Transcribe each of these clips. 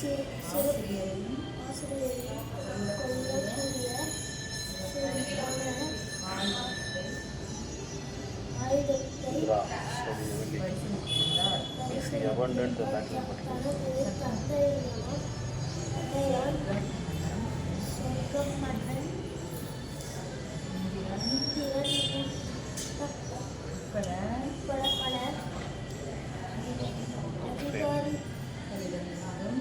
ஆசிரியரின் கொள்ளக்கூடிய ஆயுதத்தை சொர்க்கம் மன்னன் பல அதிகாரிகளிடமும்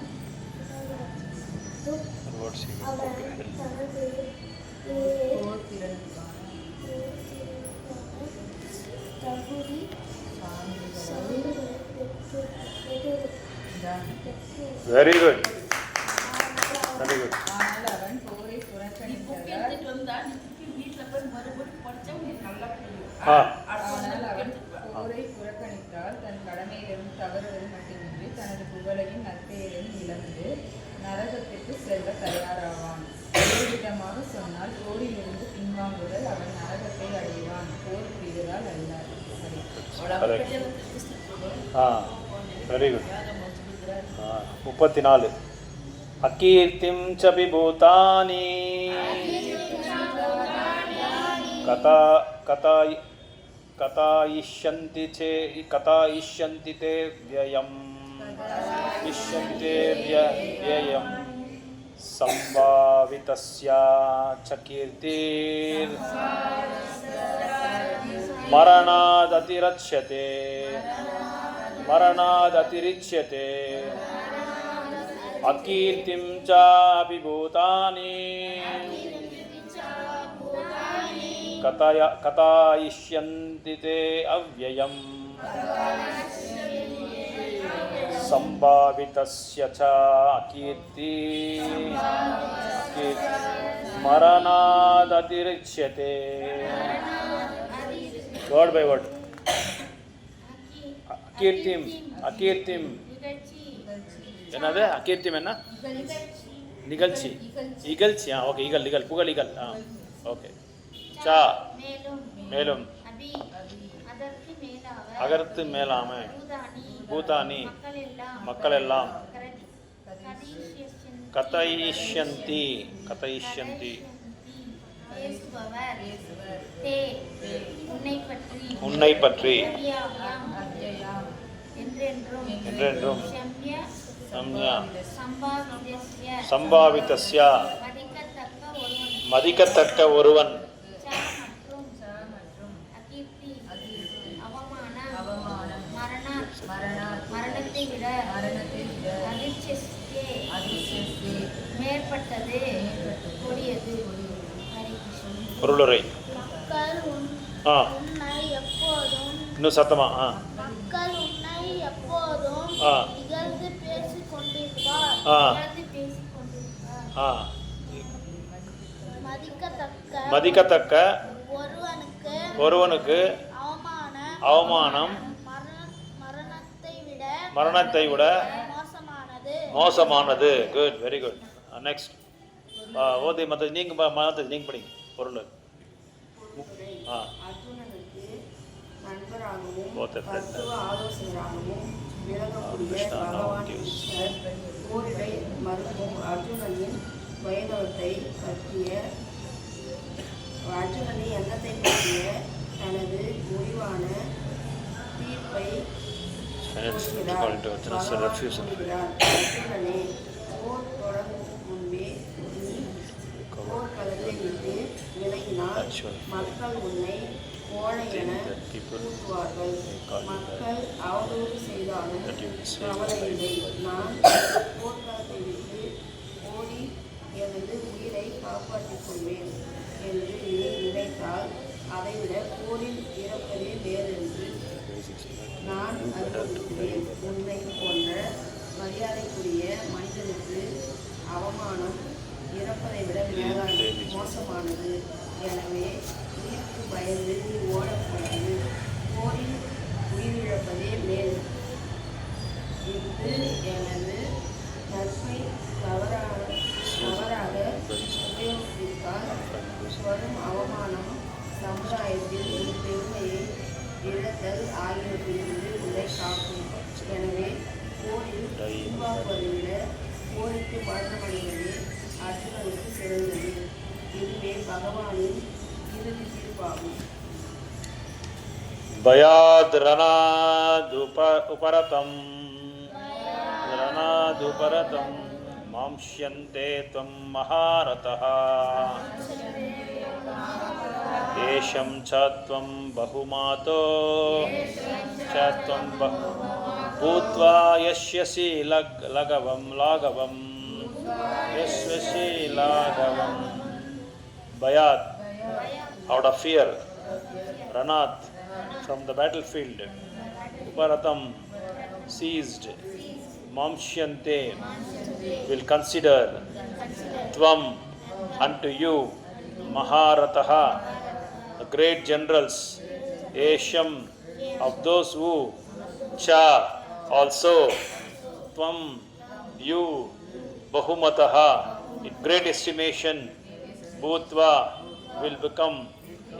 அவர் தனது தகுதி வெரி குட் வெரி குட். ஆனால் அவன் போரை புறக்கணித்தார். தன் கடமையிலும் தவறுவது மட்டுமின்றி தனது புகழையும் நற்பெயரையும் இழந்து நரகத்திற்கு செல்ல தயாராவான். வேறு விதமாக சொன்னால் போரிலிருந்து பின்வாங்குதல் அவன் நரகத்தை அடைவான், போர் புரிவதால் அல்ல. Very good. 34 அகீர்த்திம் ச விபூதானி கதாயிஷ்யந்தி தே வ்யயம் வியயம் சம்பாவிதஸ்யா ச கீர்த்திர் மரணாததிரச்யதே அகீர்த்திம் ச விபூதானி கதாயிஷ்யந்தி தே அவ்யயம் சம்பாவிதஸ்ய ச கீர்த்தி மரணாததிரச்யதே. Word by word. அகீர்த்திம் என்னது? அகீர்த்திம் என்ன? நிகழ்ச்சி. இகழ்ச்சி. ஓகே. இகழ் புகழ் இகழ். ஓகே. சா மேலும் அகர்த்து மேலாம பூதானி மக்கள் எல்லாம் கதைஷ்யந்தி உன்னை பற்றி என்றென்றும் சம்பாவிதஸ்ய மதிக்கத்தக்க ஒருவன் மரணத்தை விட மேற்பட்டது கொடியது. பொருளுரை. இன்னும் சத்தமா. மக்கள் உன்னை எப்போதும் இகழ்ந்து பேசிக் கொண்டிருப்பார். மதிக்கத்தக்க ஒருவனுக்கு அவமானம் மரணத்தை விட மோசமானது. குட். Very good. நெக்ஸ்ட். ஓதி மற்ற நீங்க படிங்க. பொருள். ஆலோசகராகவும் விளங்கக்கூடிய பகவான் கிருஷ்ணர் போரிடை மறுக்கும் அர்ஜுனனின் வைணவத்தை பற்றிய அர்ஜுனனின் எண்ணத்தை பற்றிய தனது முடிவான தீர்ப்பை அர்ஜுனனே, போர் தொடங்கும் முன்பே நீ போர்க்களத்தை விட்டு விலகினால் மக்கள் உன்னை கோழை என கூட்டுவார்கள். மக்கள் அவதூறு செய்தாலும் கவலையில்லை, நான் போர்க்களத்தை விட்டு ஓடி எனது உயிரை காப்பாற்றிக் கொள்வேன் என்று நீ நினைத்தால் அதைவிட போரில் இறப்பதே வேறென்று நான் அறிவிக்கிறேன். உன்னை போன்ற மரியாதைக்குரிய மனிதனுக்கு அவமானம் இறப்பதை விட மோசமானது. எனவே உயிருக்கு பயந்து நீ ஓடக்கூடாது. போரில் உயிரிழப்பதே மேல். இது எனது நட்பை தவறாக உபயோகித்தால் வரும் அவமானம், சமுதாயத்தில் ஒரு பெருமையை இழத்தல் ஆகியவற்றிலிருந்து உன்னை காக்கும். எனவே போரில் உருவாக்குவதை விட கோரிக்கை பழக்கமடைவது அர்ஜுனனுக்கு சிறந்தது. இதுவே பகவானின் இறுதி தீர்ப்பாகும். பயாத் ரணாதுபரதம் ரணாதுபரதம் மாம்ஷ்யந்தே த்வம் மகாரதः ஏஷம் ச த்வம் பகுமாதோ ச த்வம் பூத்வா யஸ்யசி லகவம் லாகவம் யஸ்யசி லாகவம். பயாத் out of fear, Ranath from the battlefield, Uparatam seized, Mamshyante will consider, Tvam unto you, Maharataha the great generals, Esham of those who, Cha also, Tvam you, Bahumataha in great estimation, Bhutva will become,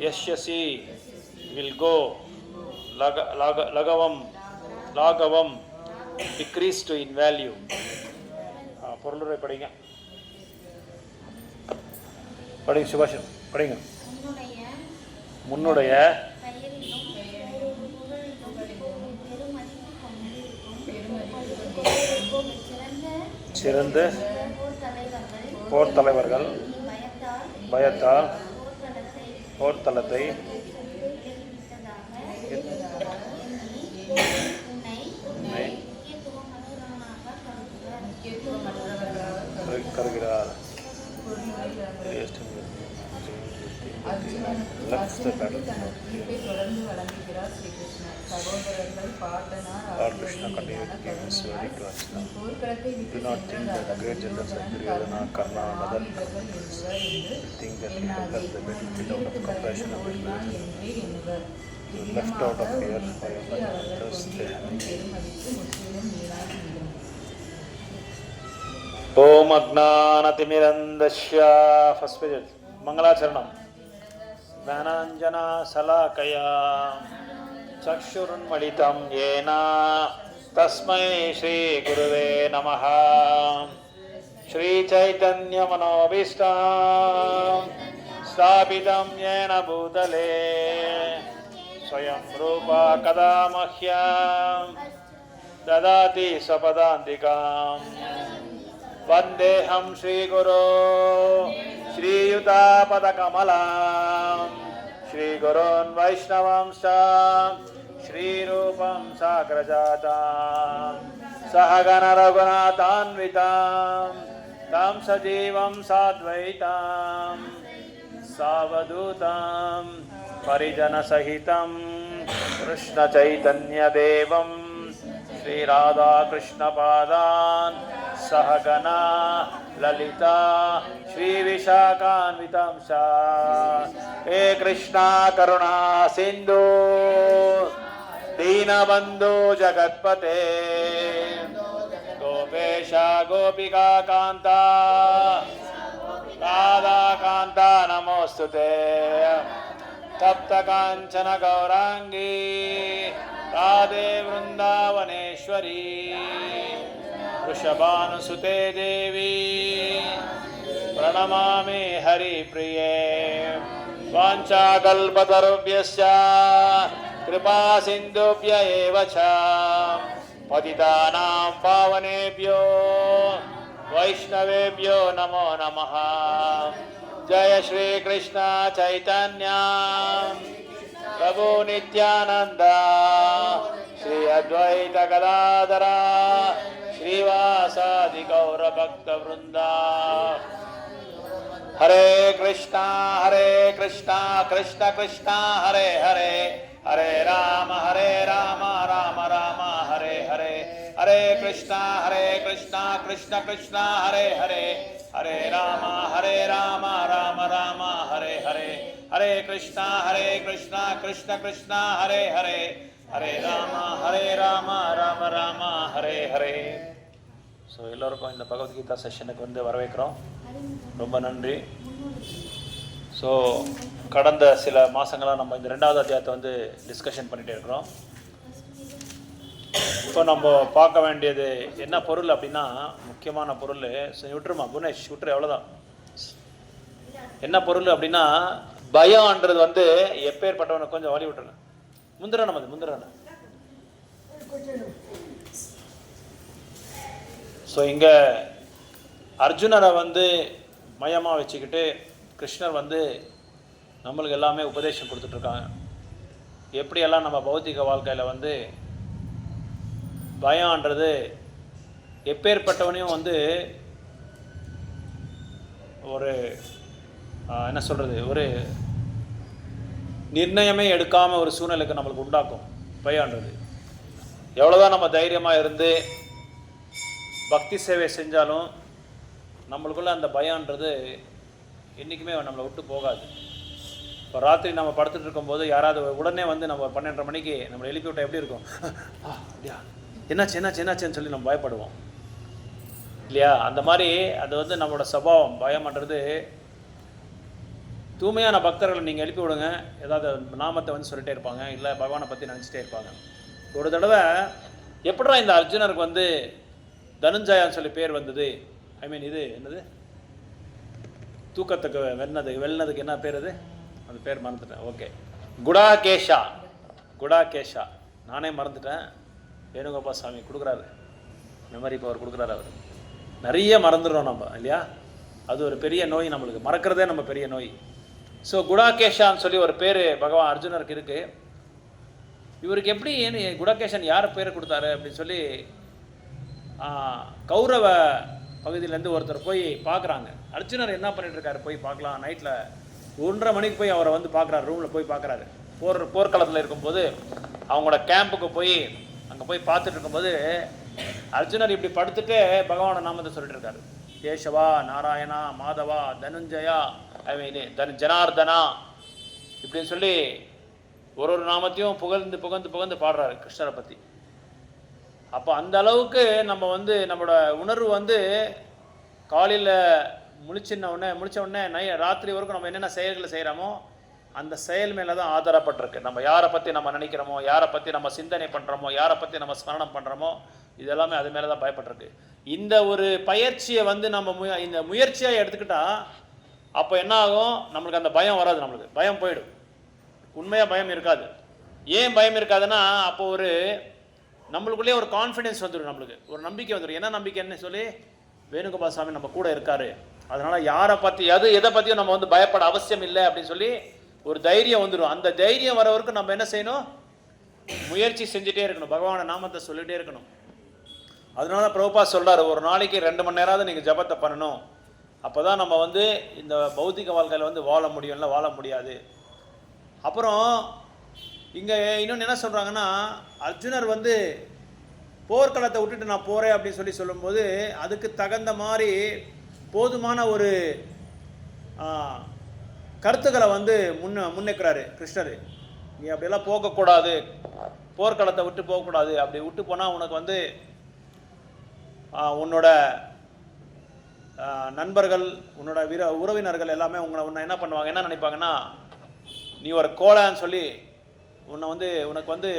Yashyasi will go, Lagavam decrease to in value. பொருளுரை படிங்க படிங்க சுபாஷன் படிங்க. முன்னுடைய சிறந்த போர் தலைவர்கள் பயத்தால் போர்த்தலத்தை கருகிறார். தொடர்ந்து வழங்குகிறார் ஸ்ரீகிருஷ்ணர். சகோதரர்கள் பாட்டனார் Krishna continued to give his word to Arjuna. போர்க்களத்தை Do விட்டு not think that the great generals like Duryodhana, Karna and other think that they have left the battlefield out of compassion and goodwill. They left out of fear for your life. Thus they have. Om Ajnanatimirandasya. First page. Mangalacharanam. Jnananjana salakaya चक्षुरुन्मिलितं येन तस्मै श्री गुरुवे नमः. श्री चैतन्य मनोभीष्टं स्थापितं येन भूतले स्वयं रूपा कदा मह्यं ददाति स्वपदान्तिकां. वन्देऽहं श्रीगुरो श्रीयुतापदकमलां श्रीगुरोन् वैष्णवांश्च श्रीरूपं साग्रजातां सहगण रघुनाथान्वितां तं सजीवं साद्वैतां सावधूतां परिजनसहितं कृष्णचैतन्यदेवं श्रीराधाकृष्णपादान् सहगना ललिता श्रीविशाखान्वितं च. हे कृष्णा करुणा सिन्धु दीनबन्धु जगत्पते गोपेश गोपिका कान्ता राधा कान्ता नमोस्तुते. तप्त काञ्चन गौरांगी राधे वृन्दावनेश्वरी वृषभानुसुते देवी प्रणमामि हरिप्रिये. वाञ्छाकल्पतरुभ्यश्च कृपा सिन्धुभ्य एव च पतितानां पावनेभ्यो वैष्णवेभ्यो नमो नमः. जय श्री कृष्ण चैतन्य प्रभु नित्यानंद श्री अद्वैत गदाधर श्रीवासादि गौर भक्त वृंदा. हरे कृष्णा कृष्ण कृष्ण हरे हरे हरे राम राम राम हरे हरे. हरे कृष्णा कृष्ण कृष्ण हरे हरे हरे राम राम राम हरे हरे. हरे कृष्णा कृष्ण कृष्ण हरे हरे हरे राम राम राम हरे हरे. ஸோ எல்லோருக்கும் இந்த பகவத்கீதா செஷனுக்கு வந்து வரவேற்கிறோம். ரொம்ப நன்றி. ஸோ கடந்த சில மாதங்களாக நம்ம இந்த 2வது அத்தியாயத்தை வந்து டிஸ்கஷன் பண்ணிகிட்டே இருக்கிறோம். இப்போ நம்ம பார்க்க வேண்டியது என்ன பொருள் அப்படின்னா, முக்கியமான பொருள் விட்டுருமா புனேஷ் விட்டுரு, எவ்வளோதான். என்ன பொருள் அப்படின்னா, பயம்ன்றது வந்து எப்பேற்பட்டவனை கொஞ்சம் வழி விட்டுருங்க. முந்திரான ஸோ இங்கே அர்ஜுனரை வந்து மையமாக வச்சுக்கிட்டு கிருஷ்ணர் வந்து நம்மளுக்கு எல்லாமே உபதேசம் கொடுத்துட்ருக்காங்க. எப்படியெல்லாம் நம்ம பௌத்திக வாழ்க்கையில் வந்து பயம்ன்றது எப்பேற்பட்டவனையும் வந்து ஒரு என்ன சொல்கிறது, ஒரு நிர்ணயமே எடுக்காமல் ஒரு சூழ்நிலைக்கு நம்மளுக்கு உண்டாக்கும் பயம்ன்றது. எவ்வளோதான் நம்ம தைரியமாக இருந்து பக்தி சேவை செஞ்சாலும் நம்மளுக்குள்ள அந்த பயம்ன்றது என்றைக்குமே நம்மளை விட்டு போகாது. இப்போ ராத்திரி நம்ம படுத்துட்டு இருக்கும்போது யாராவது உடனே வந்து நம்ம 12:30 மணிக்கு நம்மளை எழுப்பி விட்டால் எப்படி இருக்கும்? அப்படியா, என்னாச்சுன்னு சொல்லி நம்ம பயப்படுவோம் இல்லையா? அந்த மாதிரி அது வந்து நம்மளோட சுபாவம். பயம்ன்றது தூய்மையான பக்தர்களை நீங்கள் எழுப்பி விடுங்க, ஏதாவது நாமத்தை வந்து சொல்லிட்டே இருப்பாங்க, இல்லை பகவானை பற்றி நினச்சிட்டே இருப்பாங்க. ஒரு தடவை எப்படா இந்த அர்ஜுனருக்கு வந்து தனுஞ்சயான்னு சொல்லி பேர் வந்தது, இது என்னது, தூக்கத்துக்கு வெல்லனதுக்கு என்ன பேர் அது பேர் மறந்துட்டேன். ஓகே, குடாகேஷா. நானே மறந்துட்டேன். வேணுகோபால் சாமி கொடுக்குறாரு, மெமரி பவர் கொடுக்குறாரு. அவர் நிறைய மறந்துடுறோம் நம்ம இல்லையா? அது ஒரு பெரிய நோய், நம்மளுக்கு மறக்கிறதே நம்ம பெரிய நோய். ஸோ குடாகேஷான்னு சொல்லி ஒரு பேர் பகவான் அர்ஜுனருக்கு இருக்குது. இவருக்கு எப்படி குடாகேஷன் யார் பேர் கொடுத்தாரு அப்படின்னு சொல்லி கௌரவ பகுதியிலேருந்து ஒருத்தர் போய் பார்க்குறாங்க. அர்ஜுனர் என்ன பண்ணிட்டு இருக்காரு, போய் பார்க்கலாம். நைட்டில் 1:30 மணிக்கு போய் அவரை வந்து பார்க்குறாரு, ரூமில் போய் பார்க்குறாரு. போர்க்களத்தில் இருக்கும்போது அவங்களோட கேம்புக்கு போய் அங்கே போய் பார்த்துட்டு இருக்கும்போது அர்ஜுனர் இப்படி படுத்துட்டு பகவான நாமத்தை சொல்லிட்டு இருக்காரு. கேசவா, நாராயணா, மாதவா, தனுஞ்சயா, ஜனார்தனா இப்படின்னு சொல்லி ஒரு நாமத்தையும் புகழ்ந்து புகழ்ந்து புகழ்ந்து பாடுறாரு கிருஷ்ணரை பற்றி. அப்போ அந்த அளவுக்கு நம்ம வந்து நம்மளோட உணர்வு வந்து காலையில் முழிச்ச உடனே ராத்திரி வரைக்கும் நம்ம என்னென்ன செயல்களை செய்கிறோமோ அந்த செயல் மேலே தான் ஆதாரப்பட்டிருக்கு. நம்ம யாரை பற்றி நம்ம நினைக்கிறோமோ, யாரை பற்றி நம்ம சிந்தனை பண்ணுறோமோ, யாரை பற்றி நம்ம ஸ்மரணம் பண்ணுறோமோ, இது எல்லாமே அது மேலே தான் பயப்பட்டிருக்கு. இந்த ஒரு பயிற்சியை வந்து நம்ம இந்த முயற்சியாக எடுத்துக்கிட்டால் அப்போ என்ன ஆகும், நம்மளுக்கு அந்த பயம் வராது, நம்மளுக்கு பயம் போயிடும். உண்மையாக பயம் இருக்காது. ஏன் பயம் இருக்காதுன்னா, அப்போ ஒரு நம்மளுக்குள்ளேயே ஒரு கான்ஃபிடென்ஸ் வந்துடும், நம்மளுக்கு ஒரு நம்பிக்கை வந்துடும். என்ன நம்பிக்கைன்னு சொல்லி, வேணுகோபால் சாமி நம்ம கூட இருக்காரு, அதனால் யாரை பற்றி எதை பற்றியும் நம்ம வந்து பயப்பட அவசியம் இல்லை அப்படின்னு சொல்லி ஒரு தைரியம் வந்துடும். அந்த தைரியம் வர வரைக்கும் நம்ம என்ன செய்யணும், முயற்சி செஞ்சுட்டே இருக்கணும், பகவானை நாமத்தை சொல்லிகிட்டே இருக்கணும். அதனால தான் பிரபுபாத் சொல்கிறார், ஒரு நாளைக்கு 2 மணி நேரமாவது நீங்கள் ஜபத்தை பண்ணணும். அப்போ தான் நம்ம வந்து இந்த பௌத்திக வாழ்க்கையில் வந்து வாழ முடியும், இல்லை வாழ முடியாது. அப்புறம் இங்கே இன்னொன்று என்ன சொல்கிறாங்கன்னா, அர்ஜுனர் வந்து போர்க்களத்தை விட்டுட்டு நான் போகிறேன் அப்படின்னு சொல்லும்போது அதுக்கு தகுந்த மாதிரி போதுமான ஒரு கருத்துக்களை வந்து முன்னைக்கிறாரு கிருஷ்ணர். நீ அப்படியெல்லாம் போகக்கூடாது, போர்க்களத்தை விட்டு போகக்கூடாது. அப்படி விட்டு போனால் உனக்கு வந்து உன்னோட நண்பர்கள், உன்னோட உறவினர்கள் எல்லாமே உன்னை என்ன பண்ணுவாங்க, என்ன நினைப்பாங்கன்னா, நீ ஒரு கோலான்னு சொல்லி உனக்கு வந்து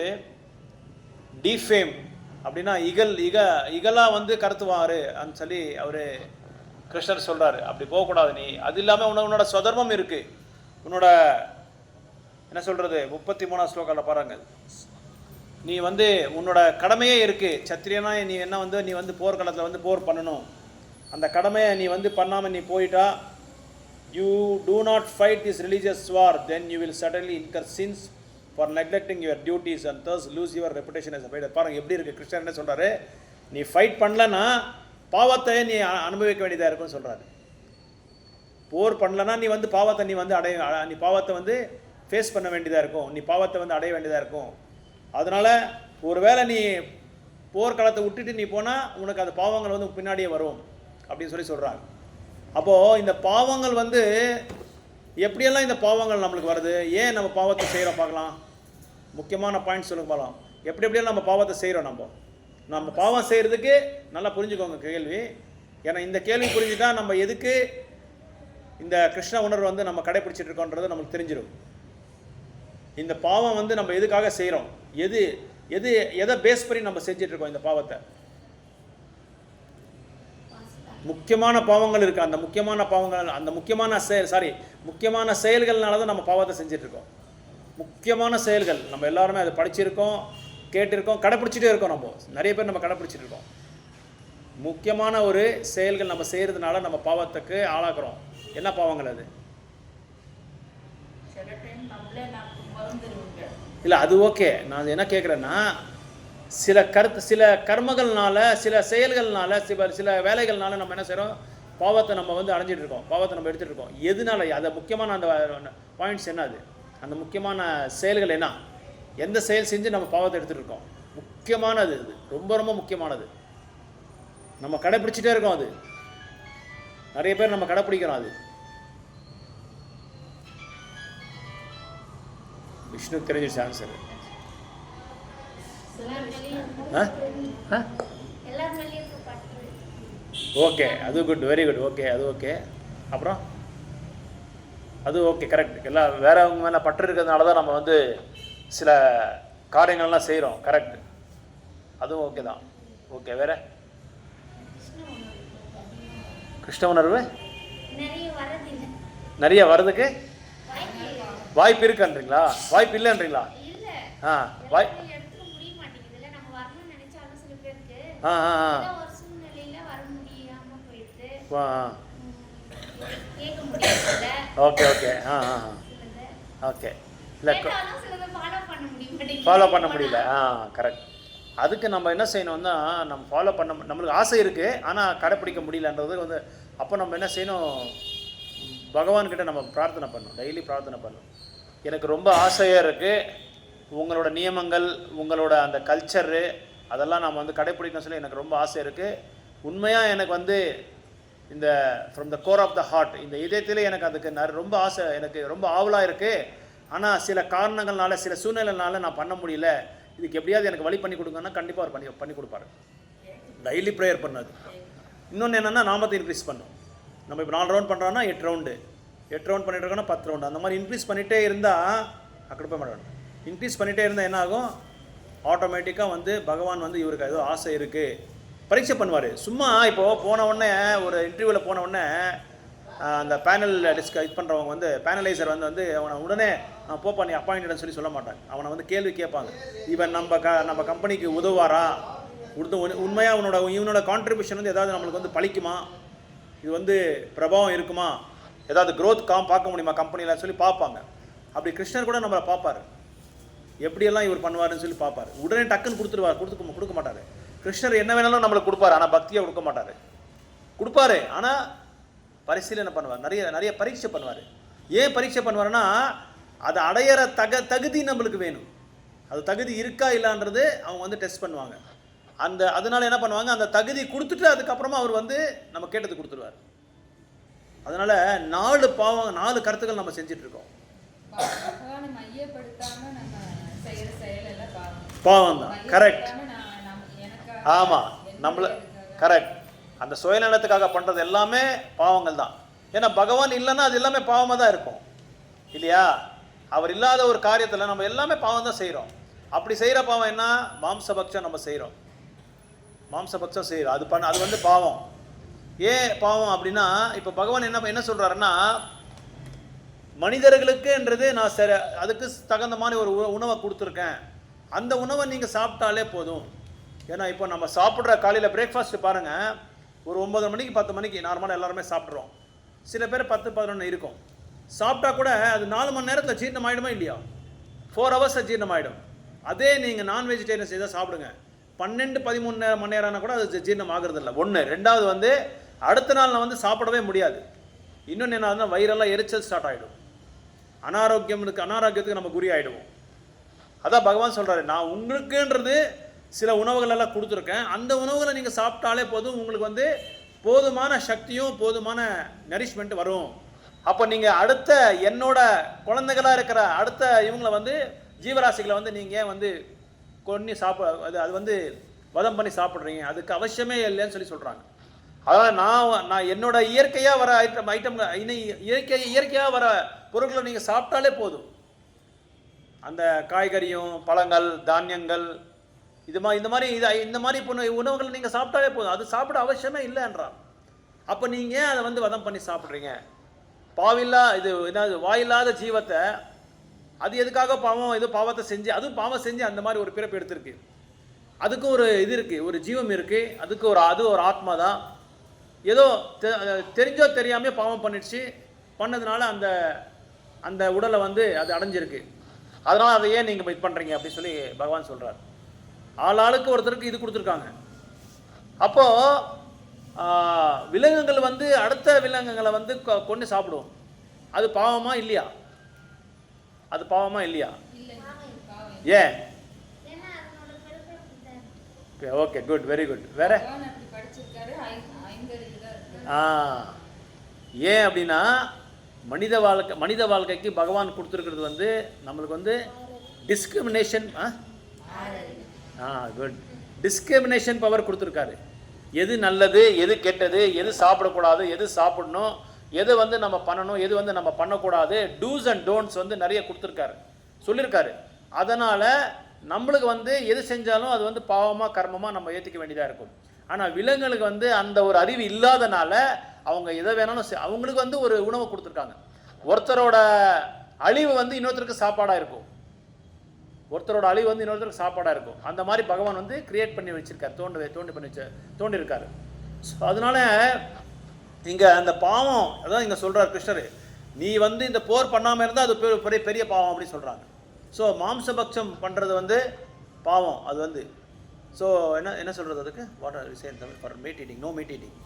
டிஃபேம் அப்படின்னா இகலாக வந்து கருத்துவாரு அப்படின்னு சொல்லி அவர் கிருஷ்ணர் சொல்கிறாரு. அப்படி போகக்கூடாது நீ. அது இல்லாமல் உன்னோட சுதர்மம் இருக்குது, உன்னோட என்ன சொல்கிறது 33ஆம் ஸ்லோகாவில் பாருங்கள், நீ வந்து உன்னோட கடமையே இருக்குது. சத்திரியனா நீ வந்து போர்க்களத்தில் வந்து போர் பண்ணணும். அந்த கடமையை நீ வந்து பண்ணாமல் நீ போயிட்டா, you do not fight this religious war, then you will suddenly incur sins for neglecting your duties and thus lose your reputation as a fighter. பாருங்கள் எப்படி இருக்குது. கிருஷ்ணர் என்ன சொல்கிறாரு, நீ ஃபைட் பண்ணலன்னா பாவத்தை நீ அனுபவிக்க வேண்டியதாக இருக்குன்னு சொல்கிறாரு. போர் பண்ணலன்னா நீ வந்து பாவத்தை நீ பாவத்தை வந்து ஃபேஸ் பண்ண வேண்டியதாக இருக்கும், நீ பாவத்தை வந்து அடைய வேண்டியதாக இருக்கும். அதனால் ஒருவேளை நீ போர்க்களத்தை விட்டுட்டு நீ போனால் உனக்கு அந்த பாவங்கள் வந்து பின்னாடியே வரும் அப்படின்னு சொல்கிறாங்க. அப்போது இந்த பாவங்கள் வந்து எப்படியெல்லாம் இந்த பாவங்கள் நம்மளுக்கு வருது, ஏன் நம்ம பாவத்தை செய்கிறோம் பார்க்கலாம். முக்கியமான பாயிண்ட் சொல்லுங்க பார்க்கலாம். எப்படியெல்லாம் நம்ம பாவத்தை செய்கிறோம். நம்ம பாவம் செய்கிறதுக்கு நல்லா புரிஞ்சுக்கோங்க கேள்வி. ஏன்னா இந்த கேள்வி புரிஞ்சுட்டா நம்ம எதுக்கு இந்த கிருஷ்ண உணர்வு வந்து நம்ம கடைப்பிடிச்சிட்டு இருக்கோன்றது நமக்கு தெரிஞ்சிடும். இந்த பாவம் வந்து நம்ம எதுக்காக செய்கிறோம், எதை பேஸ் பண்ணி நம்ம செஞ்சுட்டு இருக்கோம் இந்த பாவத்தை? முக்கியமான பாவங்கள் இருக்கு. அந்த முக்கியமான பாவங்கள், அந்த முக்கியமான செயல்கள்னால தான் நம்ம பாவத்தை செஞ்சுட்டு இருக்கோம். முக்கியமான செயல்கள் நம்ம எல்லாருமே அதை படிச்சிருக்கோம், கேட்டிருக்கோம், கடைப்பிடிச்சிட்டே இருக்கோம். நிறைய பேர் நம்ம கடைப்பிடிச்சிட்டு இருக்கோம். முக்கியமான ஒரு செயல்கள் நம்ம செய்கிறதுனால நம்ம பாவத்துக்கு ஆளாக்குறோம். என்ன பாவங்கள் அது? இல்லை, அது ஓகே. நான் என்ன கேட்குறேன்னா, சில கர்மங்கள்னால, சில செயல்கள்னால, சில வேலைகள்னால நம்ம என்ன செய்கிறோம்? பாவத்தை நம்ம வந்து அடைஞ்சிட்டு இருக்கோம், பாவத்தை நம்ம எடுத்துகிட்டு இருக்கோம். எதனால? அதை முக்கியமான அந்த பாயிண்ட்ஸ் என்ன? அது அந்த முக்கியமான செயல்கள் என்ன? எந்த செயல் செஞ்சு நம்ம பாவத்தை எடுத்துகிட்டு இருக்கோம்? முக்கியமானது இது, ரொம்ப ரொம்ப முக்கியமானது. நம்ம கடைப்பிடிச்சிட்டே இருக்கோம். அது நிறைய பேர் நம்ம கடைப்பிடிக்கிறோம். அது விஷ்ணுக்கு தெரிஞ்சிருச்சு ஆன்சர். ஓகே, அது குட், வெரி குட். ஓகே, அது ஓகே. அப்புறம் அது ஓகே, கரெக்ட். எல்லாம் வேறவங்க மேலே பற்று இருக்கிறதுனால தான் நம்ம வந்து சில காரியங்கள்லாம் செய்கிறோம். கரெக்ட், அதுவும் ஓகே தான். ஓகே, வேற கிருஷ்ண உணர்வு நிறைய வர்றதுக்கு வாய்ப்பு இருக்குன்றீங்களா? வாய்ப்பு இல்லைன்றீங்களா? வாய்ப்பு ஓகே ஓகே ஓகே. இல்லை, ஃபாலோ பண்ண முடியல. கரெக்ட். அதுக்கு நம்ம என்ன செய்யணும்னா, நம்ம ஃபாலோ பண்ண, நம்மளுக்கு ஆசை இருக்குது ஆனால் கடைப்பிடிக்க முடியலன்றது வந்து, அப்போ நம்ம என்ன செய்யணும்? பகவான்கிட்ட நம்ம பிரார்த்தனை பண்ணணும், டெய்லி பிரார்த்தனை பண்ணணும். எனக்கு ரொம்ப ஆசையாக இருக்குது, உங்களோட நியமங்கள், உங்களோட அந்த கல்ச்சரு அதெல்லாம் நம்ம வந்து கடைப்பிடிக்கணும்னு சொல்லி எனக்கு ரொம்ப ஆசை இருக்குது. உண்மையாக எனக்கு வந்து இந்த from the core of the heart, இந்த இதயத்திலே எனக்கு அதுக்கு ரொம்ப ஆசை, எனக்கு ரொம்ப ஆவலாக இருக்குது. ஆனால் சில காரணங்கள்னால, சில சூழ்நிலைனால நான் பண்ண முடியல. இதுக்கு எப்படியாவது எனக்கு வழி பண்ணி கொடுங்கன்னா கண்டிப்பாக அவர் பண்ணி கொடுப்பாரு. டெய்லி ப்ரேயர் பண்ணது. இன்னொன்று என்னென்னா, நாமத்தை இன்க்ரீஸ் பண்ணும். நம்ம இப்போ 4 ரவுண்ட் பண்ணுறோன்னா 8 ரவுண்டு பண்ணிட்டு இருக்கோன்னா 10 ரவுண்டு, அந்த மாதிரி இன்க்ரீஸ் பண்ணிகிட்டே இருந்தால் அக்கடி போய் மாட்டோம். இன்க்ரீஸ் பண்ணிகிட்டே இருந்தால் என்ன ஆகும்? ஆட்டோமேட்டிக்காக வந்து பகவான் வந்து இவருக்கு ஏதோ ஆசை இருக்குது, பரீட்சை பண்ணுவார். சும்மா இப்போது போன உடனே, ஒரு இன்டர்வியூவில் போன உடனே அந்த பேனல் இது பண்ணுறவங்க வந்து, பேனலைசர் வந்து அவனை உடனே போப்பா நீ அப்பாயிண்டட்னு சொல்ல மாட்டாங்க. அவனை வந்து கேள்வி கேட்பாங்க. இவன் நம்ம கம்பெனிக்கு உதவாரா? உண்மையாக இவனோட கான்ட்ரிபியூஷன் வந்து ஏதாவது நம்மளுக்கு வந்து பழிக்குமா? இது வந்து பிரபாவம் இருக்குமா? ஏதாவது க்ரோத் பார்க்க முடியுமா கம்பெனியில் சொல்லி பார்ப்பாங்க. அப்படி கிருஷ்ணர் கூட நம்மளை பார்ப்பார், எப்படியெல்லாம் இவர் பண்ணுவாருன்னு சொல்லி பார்ப்பார். உடனே டக்குன்னு கொடுக்க மாட்டார். கிருஷ்ணர் என்ன வேணாலும் நம்மளுக்கு கொடுப்பாரு, ஆனால் பக்தியை கொடுக்க மாட்டார். கொடுப்பாரு, ஆனால் பரிசீலனை பண்ணுவார், நிறைய பரீட்சை பண்ணுவார். ஏன் பரீட்சை பண்ணுவாருன்னா, அதை அடையிற தகுதி நம்மளுக்கு வேணும். அது தகுதி இருக்கா இல்லான்றது அவங்க வந்து டெஸ்ட் பண்ணுவாங்க. அதனால என்ன பண்ணுவாங்க, அந்த தகுதி கொடுத்துட்டு அதுக்கப்புறமா அவர் வந்து நம்ம கேட்டது கொடுத்துருவார். அதனால 4 கருத்துக்கள் நம்ம செஞ்சுட்டு இருக்கோம். பாவம் தான். கரெக்ட். ஆமாம், நம்மள கரெக்ட். அந்த சுயநலத்துக்காக பண்ணுறது எல்லாமே பாவங்கள் தான். ஏன்னா பகவான் இல்லைன்னா அது எல்லாமே பாவமாக தான் இருக்கும், இல்லையா? அவர் இல்லாத ஒரு காரியத்தில் நம்ம எல்லாமே பாவம் தான் செய்கிறோம். அப்படி செய்கிற பாவம் என்ன? மாம்சபக்ஷம் நம்ம செய்கிறோம். மாம்சபக்ஷம் செய்கிறோம். அது வந்து பாவம். ஏன் பாவம் அப்படின்னா, இப்போ பகவான் என்ன சொல்கிறாருன்னா, மனிதர்களுக்குன்றது நான் சரி, அதுக்கு தகுந்த மாதிரி ஒரு உணவை கொடுத்துருக்கேன். அந்த உணவை நீங்கள் சாப்பிட்டாலே போதும். ஏன்னா இப்போ நம்ம சாப்பிட்ற காலையில் பிரேக்ஃபாஸ்ட்டு பாருங்கள், ஒரு 9 மணிக்கு 10 மணிக்கு நார்மலாக எல்லாருமே சாப்பிட்றோம். சில பேர் 10-11 இருக்கும். சாப்பிட்டா கூட அது 4 மணி நேரத்தில் ஜீரணம் ஆகிடுமா இல்லையா? 4 ஹவர்ஸில் ஜீரணம் ஆகிடும். அதே நீங்கள் நான் வெஜிடேரியன் செய்தால் சாப்பிடுங்க, 12-13 மணி நேரம்னா கூட அது ஜீரணம் ஆகிறது இல்லை. 1. 2வது வந்து அடுத்த நாள் நான் வந்து சாப்பிடவே முடியாது. இன்னொன்று என்ன, வயிறெல்லாம் எரிச்சல் ஸ்டார்ட் ஆகிடும். அனாரோக்கியத்துக்கு நம்ம குறி ஆகிடுவோம். அதான் பகவான் சொல்கிறாரு, நான் உங்களுக்குன்றது சில உணவுகள் எல்லாம் கொடுத்துருக்கேன். அந்த உணவுகளை நீங்கள் சாப்பிட்டாலே போதும், உங்களுக்கு வந்து போதுமான சக்தியும் போதுமான நரிஷ்மெண்ட் வரும். அப்போ நீங்கள் அடுத்த என்னோட குழந்தைகளாக இருக்கிற அடுத்த இவங்களை வந்து ஜீவராசிகளை வந்து நீங்கள் வந்து கொன்னி அது வந்து வதம் பண்ணி சாப்பிட்றீங்க, அதுக்கு அவசியமே இல்லைன்னு சொல்கிறாங்க. அதனால் நான் என்னோட இயற்கையாக வர இயற்கையாக வர பொருட்களை நீங்கள் சாப்பிட்டாலே போதும். அந்த காய்கறியும் பழங்கள் தானியங்கள் இந்த மாதிரி உணவுகள் நீங்கள் சாப்பிட்டாலே போதும், அது சாப்பிட அவசியமே இல்லைன்றான். அப்போ நீங்கள் அதை வந்து வதம் பண்ணி சாப்பிட்றீங்க. வாயில்லாத ஜீவத்தை அது எதுக்காக பாவத்தை செஞ்சு, அதுவும் பாவம் செஞ்சு அந்த மாதிரி ஒரு பிறப்பு எடுத்திருக்கு. அதுக்கு ஒரு இது இருக்குது, ஒரு ஜீவம் இருக்குது, அது ஒரு ஆத்மா தான். ஏதோ தெரிஞ்சோ தெரியாமே பாவம் பண்ணதுனால அந்த உடலை வந்து அது அடைஞ்சிருக்கு. அதனால் அதை ஏன் நீங்கள் இது பண்ணுறீங்க அப்படின்னு சொல்லி பகவான் சொல்கிறார். ஆளாளுக்கு ஒருத்தருக்கு இது கொடுத்துருக்காங்க. அப்போது விலங்குகள் வந்து அடுத்த விலங்குகளை வந்து கொண்டு சாப்பிடுவோம். அது பாவமா இல்லையா? அது பாவமா இல்லையா? ஏன்? Okay, good, very good. வேற ஏன் அப்படின்னா மனித வாழ்க்கைக்கு பகவான் கொடுத்துருக்கிறது வந்து நம்மளுக்கு வந்து டிஸ்கிரிமினேஷன் குட் டிஸ்கிரிமினேஷன் பவர் கொடுத்துருக்காரு. எது நல்லது, எது கெட்டது, எது சாப்பிடக்கூடாது, எது சாப்பிடணும், எது வந்து நம்ம பண்ணணும், எது வந்து நம்ம பண்ணக்கூடாது, டூஸ் அண்ட் டோன்ட்ஸ் வந்து நிறைய கொடுத்துருக்காரு, சொல்லியிருக்காரு. அதனால் நம்மளுக்கு வந்து எது செஞ்சாலும் அது வந்து பாவமாக கர்மமாக நம்ம ஏற்றுக்க வேண்டியதாக இருக்கும். ஆனால் விலங்குகளுக்கு வந்து அந்த ஒரு அறிவு இல்லாதனால அவங்க எதை வேணாலும் அவங்களுக்கு வந்து ஒரு உணவை கொடுத்துருக்காங்க. ஒருத்தரோட அழிவு வந்து இன்னொருத்தருக்கு சாப்பாடாக இருக்கும், ஒருத்தரோட அழிவு வந்து இன்னொருத்தருக்கு சாப்பாடாக இருக்கும். அந்த மாதிரி பகவான் வந்து கிரியேட் பண்ணி வச்சிருக்காரு, தோண்டியிருக்காரு. ஸோ அதனால இங்கே அந்த பாவம் அதான் இங்கே சொல்கிறார் கிருஷ்ணர், நீ வந்து இந்த போர் பண்ணாமல் இருந்தால் அது பெரிய பாவம் அப்படின்னு சொல்கிறாங்க. ஸோ மாம்சபக்ஷம் பண்ணுறது வந்து பாவம். அது வந்து ஸோ என்ன சொல்கிறது அதுக்கு? What are you saying for meat eating? No meat eating,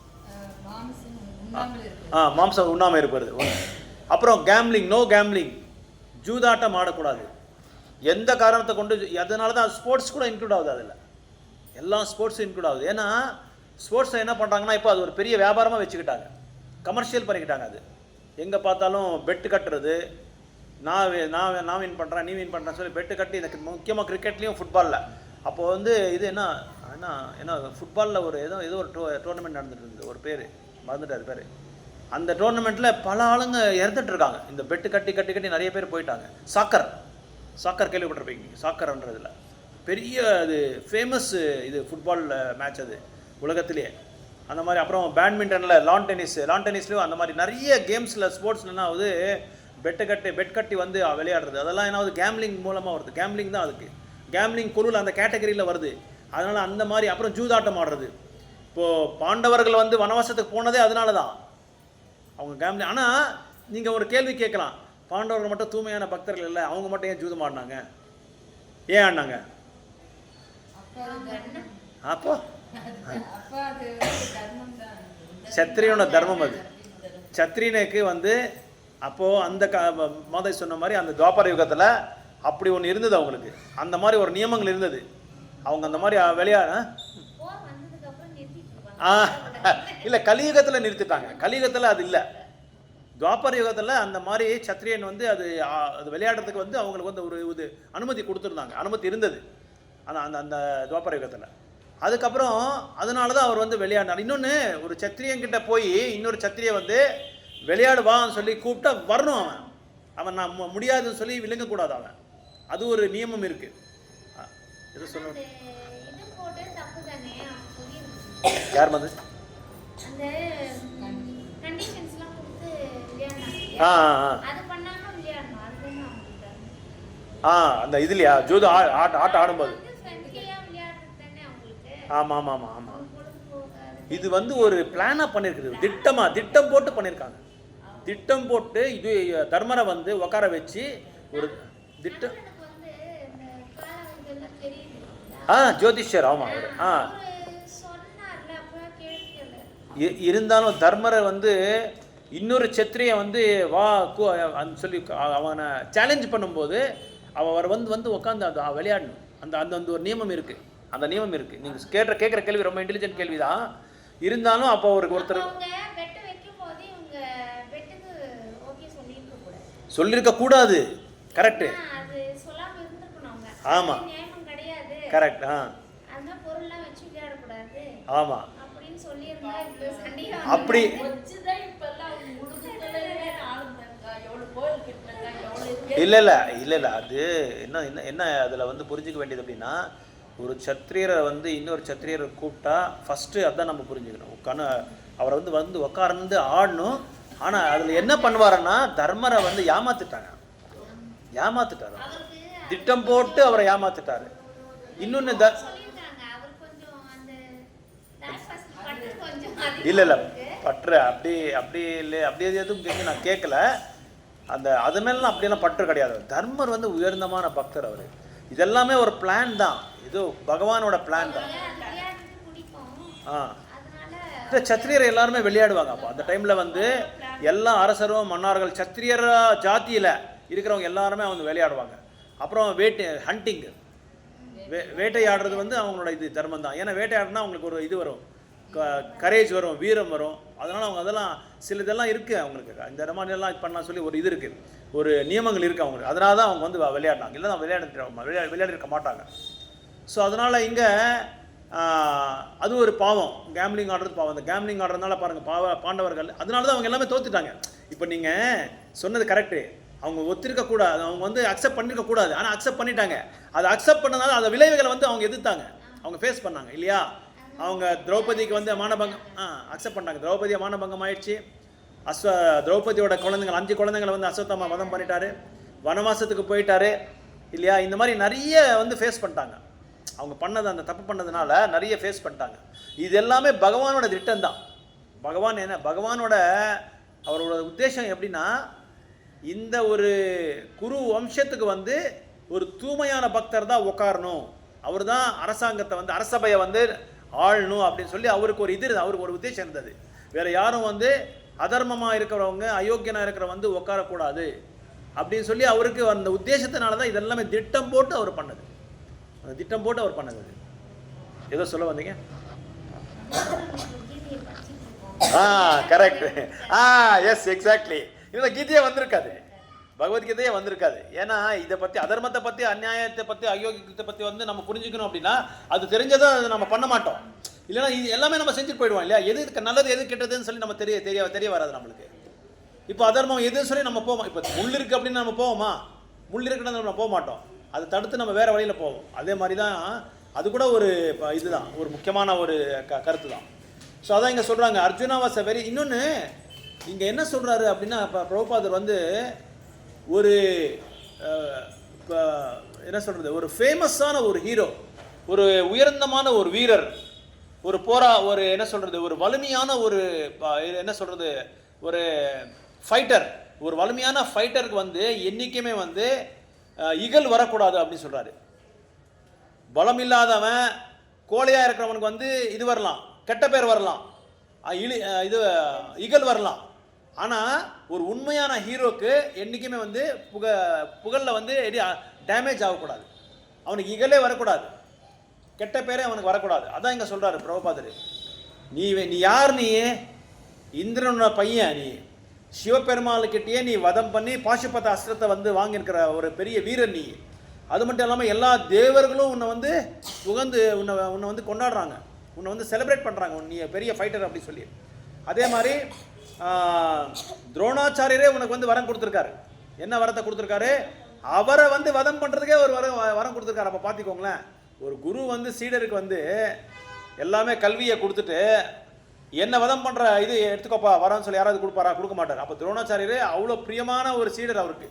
மாம்சம் உண்ணாமல் இருப்பது. அப்புறம் கேம்லிங், நோ கேம்லிங், ஜூதாட்டம் ஆடக்கூடாது. எந்த காரணத்தை கொண்டு, அதனால தான் ஸ்போர்ட்ஸ் கூட இன்க்ளூட் ஆகுது. அதில் எல்லா ஸ்போர்ட்ஸும் இன்க்ளூட் ஆகுது. ஏன்னா ஸ்போர்ட்ஸை என்ன பண்ணுறாங்கன்னா இப்போ அது ஒரு பெரிய வியாபாரமாக வச்சுக்கிட்டாங்க, கமர்ஷியல் பண்ணிக்கிட்டாங்க. அது எங்கே பார்த்தாலும் பெட்டு கட்டுறது, நான் வின் பண்ணுறேன், நீ வின் பண்ணுறேன்னு சொல்லி பெட்டு கட்டி, இந்த முக்கியமாக கிரிக்கெட்லேயும் ஃபுட்பாலில். அப்போது வந்து இது என்ன ஃபுட்பாலில் ஒரு ஏதோ ஒரு டோர்னமெண்ட் நடந்துட்டு இருந்தது, ஒரு பேர் மறந்துட்டார் பேர். அந்த டோர்னமெண்ட்டில் பல ஆளுங்க இறந்துட்டு இருக்காங்க. இந்த பெட்டு கட்டி நிறைய பேர் போயிட்டாங்க. சாக்கர் கேள்விப்பட்டிருப்பீங்க, சாக்கர்ன்றதுல பெரிய அது ஃபேமஸ் இது ஃபுட்பால் மேட்ச் அது உலகத்திலேயே. அந்த மாதிரி அப்புறம் பேட்மிண்டனில் லான் டென்னிஸ்லேயும் அந்த மாதிரி நிறைய கேம்ஸில் ஸ்போர்ட்ஸில் என்ன ஆகுது, பெட் கட்டி வந்து விளையாடுறது. அதெல்லாம் என்ன ஆகுது, கேம்லிங் மூலமாக வருது. கேம்லிங் தான் அதுக்கு, கேம்லிங் குழுவில் அந்த கேட்டகரியில் வருது. அதனால் அந்த மாதிரி அப்புறம் ஜூதாட்டம் ஆடுறது. இப்போது பாண்டவர்கள் வந்து வனவாசத்துக்கு போனதே அதனால தான், அவங்க கேம்லிங். ஆனால் நீங்கள் ஒரு கேள்வி கேட்கலாம், பாண்டவர்கள் மட்டும் தூய்மையான பக்தர்கள் இல்லை, அவங்க மட்டும் ஏன் ஜூதம் ஆடினாங்க? ஏன் ஆடினாங்க? அப்போ சத்திரியனோட தர்மம் அது. சத்திரியனுக்கு வந்து அப்போது அந்த மாதை சொன்ன மாதிரி அந்த துவாபர யுகத்தில் அப்படி ஒன்று இருந்தது அவங்களுக்கு. அந்த மாதிரி ஒரு நியமங்கள் இருந்தது. அவங்க அந்த மாதிரி இல்லை, கலியுகத்தில் நிறுத்திட்டாங்க. கலியுகத்தில் அது இல்லை. துவாபர யுகத்தில் அந்த மாதிரி சத்திரியன் வந்து அது விளையாடுறதுக்கு வந்து அவங்களுக்கு வந்து ஒரு அனுமதி கொடுத்துருந்தாங்க, அனுமதி இருந்தது அந்த துவாபர யுகத்தில். அதுக்கப்புறம் அதனால தான் அவர் வந்து விளையாடினார். இன்னொன்று, ஒரு சத்திரியன்கிட்ட போய் இன்னொரு சத்திரியை வந்து விளையாடுவான்னு சொல்லி கூப்பிட்டா வரணும். அவன் நான் முடியாதுன்னு சொல்லி விளங்கக்கூடாது அவன். அது ஒரு நியமம் இருக்குது. எது சொல்ல யார் வந்து அந்த இதுலையா ஜூது ஆட்டம் ஆடும்போது? ஆமாம். இது வந்து ஒரு பிளானாக பண்ணியிருக்குது, திட்டம் போட்டு பண்ணியிருக்காங்க. திட்டம் போட்டு இது தர்மரை வந்து உட்கார வச்சு ஒரு திட்டம். ஜோதிஷர். ஆமாம். இருந்தாலும் தர்மரை வந்து இன்னொரு சத்திரியை வந்து சொல்லி அவனை சேலஞ்ச் பண்ணும்போது அவர் வந்து உட்காந்து அது விளையாடணும். அந்த ஒரு நியமம் இருக்குது, அந்த நியமம் இருக்குது. நீங்கள் கேட்குற கேள்வி ரொம்ப இன்டெலிஜென்ட் கேள்வி தான். இருந்தாலும் அப்போ ஒருத்தர் சொல்லியிருக்க கூடாது. கரெக்டு. ஆமாம், கரெக்ட். ஆமாம். அப்படி இல்லை அது என்ன அதில் வந்து புரிஞ்சிக்க வேண்டியது அப்படின்னா, ஒரு சத்திரியரை வந்து இன்னொரு சத்திரியரை கூப்பிட்டா ஃபஸ்ட்டு அதான் நம்ம புரிஞ்சுக்கணும். அவரை வந்து உட்கார்ந்து ஆடணும். ஆனால் அதில் என்ன பண்ணுவாருன்னா தர்மரை வந்து ஏமாத்துட்டாரு. திட்டம் போட்டு அவரை ஏமாத்துட்டாரு. இன்னொன்று இல்லை பற்று அப்படி எதுவும் நான் கேட்கல. அது மேலாம் அப்படியெல்லாம் பற்று கிடையாது. தர்மர் வந்து உயர்ந்தமான பக்தர் அவர். இதெல்லாமே ஒரு பிளான் தான், இது பகவானோட பிளான் தான். சத்திரியர் எல்லாருமே விளையாடுவாங்க. அப்போ அந்த டைமில் வந்து எல்லா அரசரும் மன்னர்கள் சத்திரியர் ஜாத்தியில் இருக்கிறவங்க எல்லாருமே வந்து விளையாடுவாங்க. அப்புறம் ஹண்டிங் வேட்டையாடுறது வந்து அவங்களோட இது தர்மம் தான். ஏன்னா வேட்டையாடுனா அவங்களுக்கு ஒரு இது வரும், கரேஜ் வரும், வீரம் வரும். அதனால் அவங்க அதெல்லாம் சில இதெல்லாம் இருக்குது அவங்களுக்கு. இந்த ரமானியெல்லாம் பண்ணலாம் சொல்லி ஒரு இது இருக்குது, ஒரு நியமங்கள் இருக்குது அவங்களுக்கு. அதனால தான் அவங்க வந்து விளையாடினாங்க. இல்லை தான் விளையாடிருக்க மாட்டாங்க. ஸோ அதனால் இங்கே அது ஒரு பாவம். கேம்லிங் ஆடுறது பாவம். அந்த கேம்லிங் ஆடுறதுனால பாருங்கள் பாண்டவர்கள் அதனால தான் அவங்க எல்லாமே தோத்துட்டாங்க. இப்போ நீங்கள் சொன்னது கரெக்டு. அவங்க ஒத்திருக்கக்கூடாது, அவங்க வந்து அக்செப்ட் பண்ணியிருக்கக்கூடாது. ஆனால் அக்செப்ட் பண்ணிட்டாங்க. அதை அக்செப்ட் பண்ணனால அந்த விளைவுகளை வந்து அவங்க எதிர்த்தாங்க, அவங்க ஃபேஸ் பண்ணாங்க இல்லையா. அவங்க திரௌபதிக்கு வந்து மானபங்கம் அக்செப்ட் பண்ணாங்க. திரௌபதியை மானபங்கம் ஆயிடுச்சு. திரௌபதியோட குழந்தைங்கள் 5 குழந்தைங்களை வந்து அஸ்வத்தாமா வதம் பண்ணிட்டாரு, வனவாசத்துக்கு போயிட்டாரு இல்லையா. இந்த மாதிரி நிறைய வந்து ஃபேஸ் பண்ணிட்டாங்க. அவங்க பண்ணது அந்த தப்பு பண்ணதுனால நிறைய ஃபேஸ் பண்ணிட்டாங்க. இது எல்லாமே பகவானோட திட்டம் தான். பகவான் என்ன, பகவானோட அவரோட உத்தேசம் எப்படின்னா, இந்த ஒரு குரு வம்சத்துக்கு வந்து ஒரு தூய்மையான பக்தர் தான் உட்காரணும், அவர் தான் அரசாங்கத்தை வந்து அரசபையை வந்து ஆளணும் அப்படின்னு சொல்லி அவருக்கு ஒரு இது இருந்தது, அவருக்கு ஒரு உத்தேசம் இருந்தது. வேற யாரும் வந்து அதர்மமாக இருக்கிறவங்க அயோக்கியனாக இருக்கிற வந்து உட்காரக்கூடாது அப்படின்னு சொல்லி அவருக்கு அந்த உத்தேசத்தினால தான் இதெல்லாமே திட்டம் போட்டு அவர் பண்ணது. திட்டம் போட்டு அவர் பண்ணது. ஏதோ சொல்ல வந்தீங்க? கரெக்ட். Yes exactly. இல்லை கீதையே வந்திருக்காது, பகவத்கீதையே வந்திருக்காது. ஏன்னா இதை பற்றி அதர்மத்தை பற்றி அநியாயத்தை பற்றி அயோக்கியத்தை பற்றி வந்து நம்ம புரிஞ்சுக்கணும் அப்படின்னா அது தெரிஞ்சதான் அதை நம்ம பண்ண மாட்டோம். இல்லைன்னா இது எல்லாமே நம்ம செஞ்சுட்டு போயிடுவோம் இல்லையா. எது நல்லது எது கெட்டதுன்னு சொல்லி நம்ம தெரிய வராது நம்மளுக்கு. இப்போ அதர்மம் எதுன்னு சொல்லி நம்ம போவோம். இப்போ முள் இருக்குது அப்படின்னு நம்ம போவோமா? முள் இருக்குன்னு நம்ம போக மாட்டோம், அதை தடுத்து நம்ம வேறு வழியில் போவோம். அதே மாதிரி தான் அது கூட ஒரு இதுதான், ஒரு முக்கியமான ஒரு கருத்து தான். ஸோ அதான் இங்கே சொல்கிறாங்க அர்ஜுனா வாஸ் அ வெரி. இன்னொன்று இங்கே என்ன சொல்கிறாரு அப்படின்னா, இப்போ பிரபுபாதர் வந்து ஒரு என்ன சொல்கிறது, ஒரு ஃபேமஸான ஒரு ஹீரோ, ஒரு உயர்ந்தமான ஒரு வீரர், ஒரு ஒரு என்ன சொல்கிறது, ஒரு வலிமையான ஒரு என்ன சொல்கிறது, ஒரு ஃபைட்டர், ஒரு வலிமையான ஃபைட்டருக்கு வந்து என்றைக்குமே வந்து இகல் வரக்கூடாது அப்படின்னு சொல்கிறாரு. பலம் இல்லாதவன் கோழையாக இருக்கிறவனுக்கு வந்து இது வரலாம், கெட்ட பேர் வரலாம், இது இகல் வரலாம். ஆனால் ஒரு உண்மையான ஹீரோக்கு என்றைக்குமே வந்து புகழில் வந்து டேமேஜ் ஆகக்கூடாது, அவனுக்கு இகலே வரக்கூடாது, கெட்ட பேரே அவனுக்கு வரக்கூடாது. அதான் இங்கே சொல்கிறாரு பிரபுபாதர். நீ யார்? நீ இந்திரனோட பையன், நீ சிவபெருமாளுக்கிட்டேயே நீ வதம் பண்ணி பாசுபத அஸ்திரத்தை வந்து வாங்கியிருக்கிற ஒரு பெரிய வீரன் நீ. அது மட்டும் இல்லாமல் எல்லா தேவர்களும் உன்னை வந்து புகழ்ந்து உன்னை வந்து கொண்டாடுறாங்க, உன்னை வந்து செலிப்ரேட் பண்ணுறாங்க, நீ பெரிய ஃபைட்டர் அப்படி சொல்லி. அதே மாதிரி துரோணாச்சாரியரே உனக்கு வந்து வரம் கொடுத்துருக்காரு. என்ன வரத்தை கொடுத்துருக்காரு? அவரை வந்து வதம் பண்ணுறதுக்கே ஒரு வரம் கொடுத்துருக்காரு. அப்போ பார்த்துக்கோங்களேன், ஒரு குரு வந்து சீடருக்கு வந்து எல்லாமே கல்வியை கொடுத்துட்டு என்ன வதம் பண்ணுற இது எடுத்துக்கோப்பா வரான்னு சொல்லி யாராவது கொடுப்பாரா? கொடுக்க மாட்டார். அப்போ துரோணாச்சாரியரே அவ்வளோ பிரியமான ஒரு சீடர் அவருக்கு.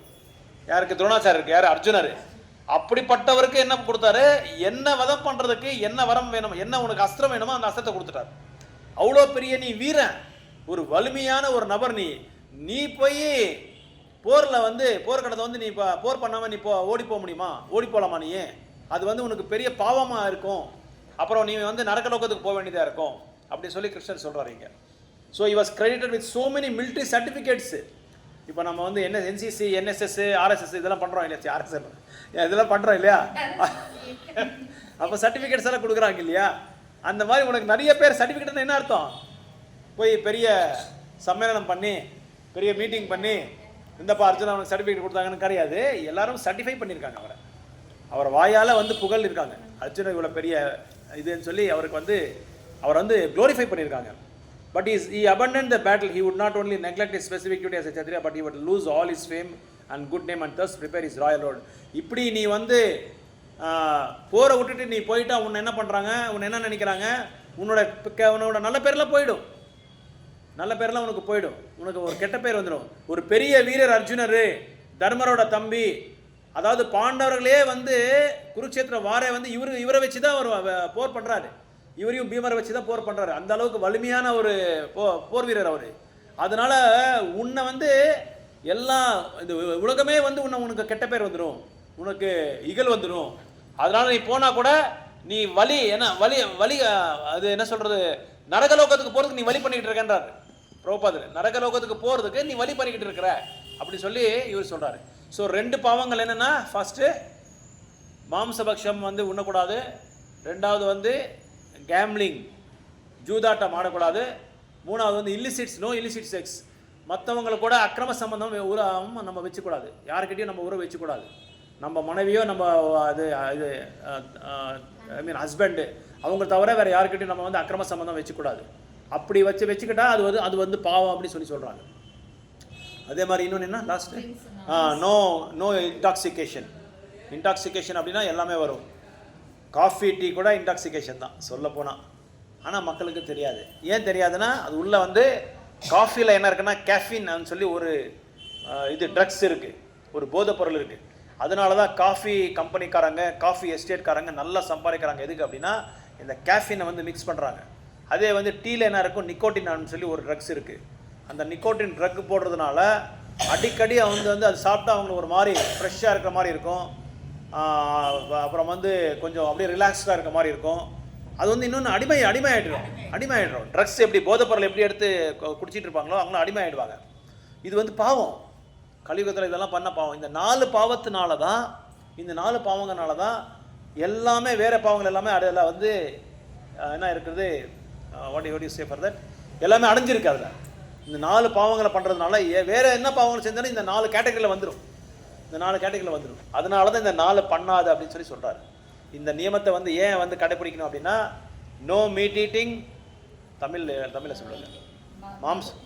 யாருக்கு? துரோணாச்சாரியருக்கு. யார்? அர்ஜுனர். அப்படிப்பட்டவருக்கு என்ன கொடுத்தாரு? என்ன வதம் பண்ணுறதுக்கு என்ன வரம் வேணும், என்ன உனக்கு அஸ்திரம் வேணுமோ அந்த அஸ்திரத்தை கொடுத்துட்டார். அவ்வளோ பெரிய நீ வீரன், ஒரு வலிமையான ஒரு நபர். நீ போய் போரில் வந்து போர்க்களத்தை வந்து நீ இப்போ போர் பண்ணாமல் நீ ஓடி போக முடியுமா? ஓடி போகலாமா? நீ அது வந்து உனக்கு பெரிய பாவமாக இருக்கும், அப்புறம் நீ வந்து நரகலோகத்துக்கு போக வேண்டியதாக இருக்கும் அப்படின்னு சொல்லி கிருஷ்ணர் சொல்கிறாரு இங்கே. So he was credited with so many military certificates. இப்போ நம்ம வந்து என்சிசி, என்எஸ்எஸ், ஆர்எஸ்எஸ் இதெல்லாம் பண்ணுறோம் இல்லையா? ஆர்எஸ்எஸ் இதெல்லாம் பண்ணுறோம் இல்லையா? அப்போ சர்டிஃபிகேட்ஸ் எல்லாம் கொடுக்குறாங்க இல்லையா? அந்த மாதிரி உனக்கு நிறைய பேர் சர்டிஃபிகேட்னு என்ன அர்த்தம்? போய் பெரிய சம்மேளனம் பண்ணி பெரிய மீட்டிங் பண்ணி இந்தப்பா அர்ஜுனா அவனுக்கு சர்டிஃபிகேட் கொடுத்தாங்கன்னு கிடையாது. எல்லாரும் சர்டிஃபை பண்ணியிருக்காங்க அவரை வாயால் வந்து புகழ் இருக்காங்க. அர்ஜுனா இவ்வளோ பெரிய இதுன்னு சொல்லி அவருக்கு வந்து அவர் வந்து க்ளோரிஃபை பண்ணியிருக்காங்க. But he abandoned the battle. He would not only neglect his specific duty as a Kshatriya, but he would lose all his fame and good name and thus prepare his royal road. இப்படி நீ வந்து போரை விட்டுட்டு நீ போயிட்டா உன்னை என்ன பண்ணுறாங்க, உன்னை என்ன நினைக்கிறாங்க, உன்னோட நல்ல பேர்லாம் போயிடும், நல்ல பேர்லாம் உனக்கு போயிடும், உனக்கு ஒரு கெட்ட பேர் வந்துடும். ஒரு பெரிய வீரர் அர்ஜுனர், தர்மரோட தம்பி, அதாவது பாண்டவர்களே வந்து குருக்ஷேத்திர வாரே வந்து இவரை வச்சு தான் அவர் போர் பண்ணுறாரு, இவரையும் பீமரை வச்சு தான் போர் பண்ணுறாரு. அந்த அளவுக்கு வலிமையான ஒரு போர் வீரர் அவர். அதனால் உன்னை வந்து எல்லாம் இந்த உலகமே வந்து உனக்கு கெட்ட பேர் வந்துடும், உனக்கு இகழ் வந்துடும். அதனால் நீ போனால் கூட நீ வலி அது என்ன சொல்கிறது, நரகலோகத்துக்கு போகிறதுக்கு நீ வழி பண்ணிக்கிட்டு இருக்கேன்றார் பிரபுபாதர். நரகலோகத்துக்கு போகிறதுக்கு நீ வழி பண்ணிக்கிட்டு இருக்கிற அப்படி சொல்லி இவர் சொல்கிறாரு. ஸோ 2 பாவங்கள் என்னென்னா, ஃபஸ்ட்டு மாம்சபக்ஷம் வந்து உண்ணக்கூடாது, 2வது வந்து கேம்லிங் ஜூதாட்டம் ஆடக்கூடாது, 3வது வந்து நோ இல்லிசிட் செக்ஸ், மற்றவங்களை கூட அக்கிரம சம்பந்தம் நம்ம வச்சுக்கூடாது, யாருக்கிட்டையும் நம்ம உறவு வச்சுக்கூடாது, நம்ம மனைவியோ நம்ம ஐ மீன் ஹஸ்பண்டு அவங்க தவிர வேறு யாருக்கிட்டையும் நம்ம வந்து அக்கிரம சம்பந்தம் வச்சுக்கூடாது. அப்படி வச்சுக்கிட்டா அது வந்து பாவம் அப்படி சொல்கிறாங்க. அதே மாதிரி இன்னொன்று என்ன லாஸ்ட்டு, நோ இன்டாக்சிகேஷன் அப்படின்னா எல்லாமே வரும். காஃபி டீ கூட இன்டாக்சிகேஷன் தான் சொல்ல போனால். ஆனால் மக்களுக்கு தெரியாது. ஏன் தெரியாதுன்னா, அது உள்ளே வந்து காஃபியில் என்ன இருக்குன்னா கேஃபின்னு சொல்லி ஒரு ட்ரக்ஸ் இருக்குது, ஒரு போதைப் பொருள் இருக்குது. அதனால தான் காஃபி கம்பெனிக்காரங்க, காஃபி எஸ்டேட்காரங்க நல்லா சம்பாதிக்கிறாங்க. எதுக்கு அப்படின்னா இந்த கேஃபினை வந்து மிக்ஸ் பண்ணுறாங்க. அதே வந்து டீயில் என்ன இருக்கும், நிக்கோட்டின்னு சொல்லி ஒரு ட்ரக்ஸ் இருக்குது. அந்த நிக்கோட்டின் ட்ரக் போடுறதுனால அடிக்கடி அவங்க வந்து அது சாப்பிட்டா அவங்களுக்கு ஒரு மாதிரி ஃப்ரெஷ்ஷாக இருக்கிற மாதிரி இருக்கும், அப்புறம் வந்து கொஞ்சம் அப்படியே ரிலாக்ஸ்டாக இருக்கிற மாதிரி இருக்கும். அது வந்து இன்னொன்று அடிமையாயிடுறோம். ட்ரக்ஸ் எப்படி போதைப் பொருள் எப்படி எடுத்து குடிச்சிட்டு இருப்பாங்களோ அவங்களும் அடிமையாயிடுவாங்க. இது வந்து பாவம், கலியுகத்தில் இதெல்லாம் பண்ண பாவம். இந்த 4 பாவத்தினால தான், இந்த 4 பாவங்கனால தான் எல்லாமே வேறு பாவங்கள் எல்லாமே அதில் வந்து என்ன இருக்கிறது, what you say for that, எல்லாமே அடைஞ்சிருக்கு. அதில் இந்த 4 பாவங்களை பண்ணுறதுனால வேறு என்ன பாவங்கள் செஞ்சாலும் இந்த 4 கேட்டகரியில் வந்துடும், அதனால தான் இந்த 4 பண்ணாது அப்படின்னு சொல்லி சொல்கிறாரு. இந்த நியமத்தை வந்து ஏன் வந்து கடைப்பிடிக்கணும் அப்படின்னா, நோ மீட் ஈட்டிங், தமிழில் சொல்லுங்க, மாம்சம்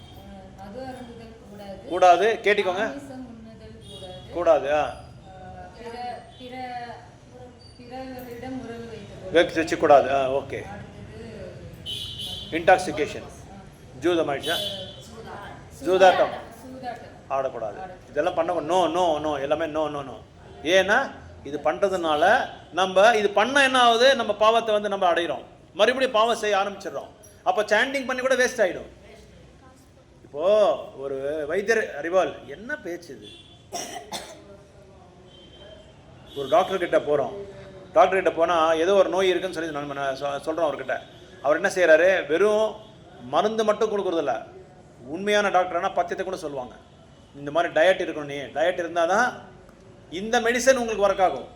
கூடாது, கேட்டிக்கோங்க, கூடாது, வச்சுக்கூடாது, ஓகே. இன்டாக்சிகேஷன், ஜூதாட்டம் ஆடக்கூடாது, இதெல்லாம் பண்ண நோ எல்லாமே நோ. ஏன்னா இது பண்ணுறதுனால இது பண்ண என்ன ஆகுது, நம்ம பாவத்தை வந்து நம்ம அடைகிறோம், மறுபடியும் பாவம் செய்ய ஆரம்பிச்சிடுறோம். அப்போ சாண்டிங் பண்ணி கூட வேஸ்ட் ஆகிடும். இப்போது ஒரு வைத்தியர் அறிவால் என்ன பேச்சு இது, ஒரு டாக்டர்கிட்ட போகிறோம், டாக்டர்கிட்ட போனால் ஏதோ ஒரு நோய் இருக்குன்னு சொல்லி நம்ம சொல்கிறோம் அவர்கிட்ட. அவர் என்ன செய்கிறாரு, வெறும் மருந்து மட்டும் கொடுக்குறதில்ல, உண்மையான டாக்டர்னா பத்தியத்தை கூட சொல்லுவாங்க. இந்த மாதிரி டயட் இருக்கணும், நீ டயட் இருந்தால் தான் இந்த மெடிசன் உங்களுக்கு ஒர்க் ஆகும்.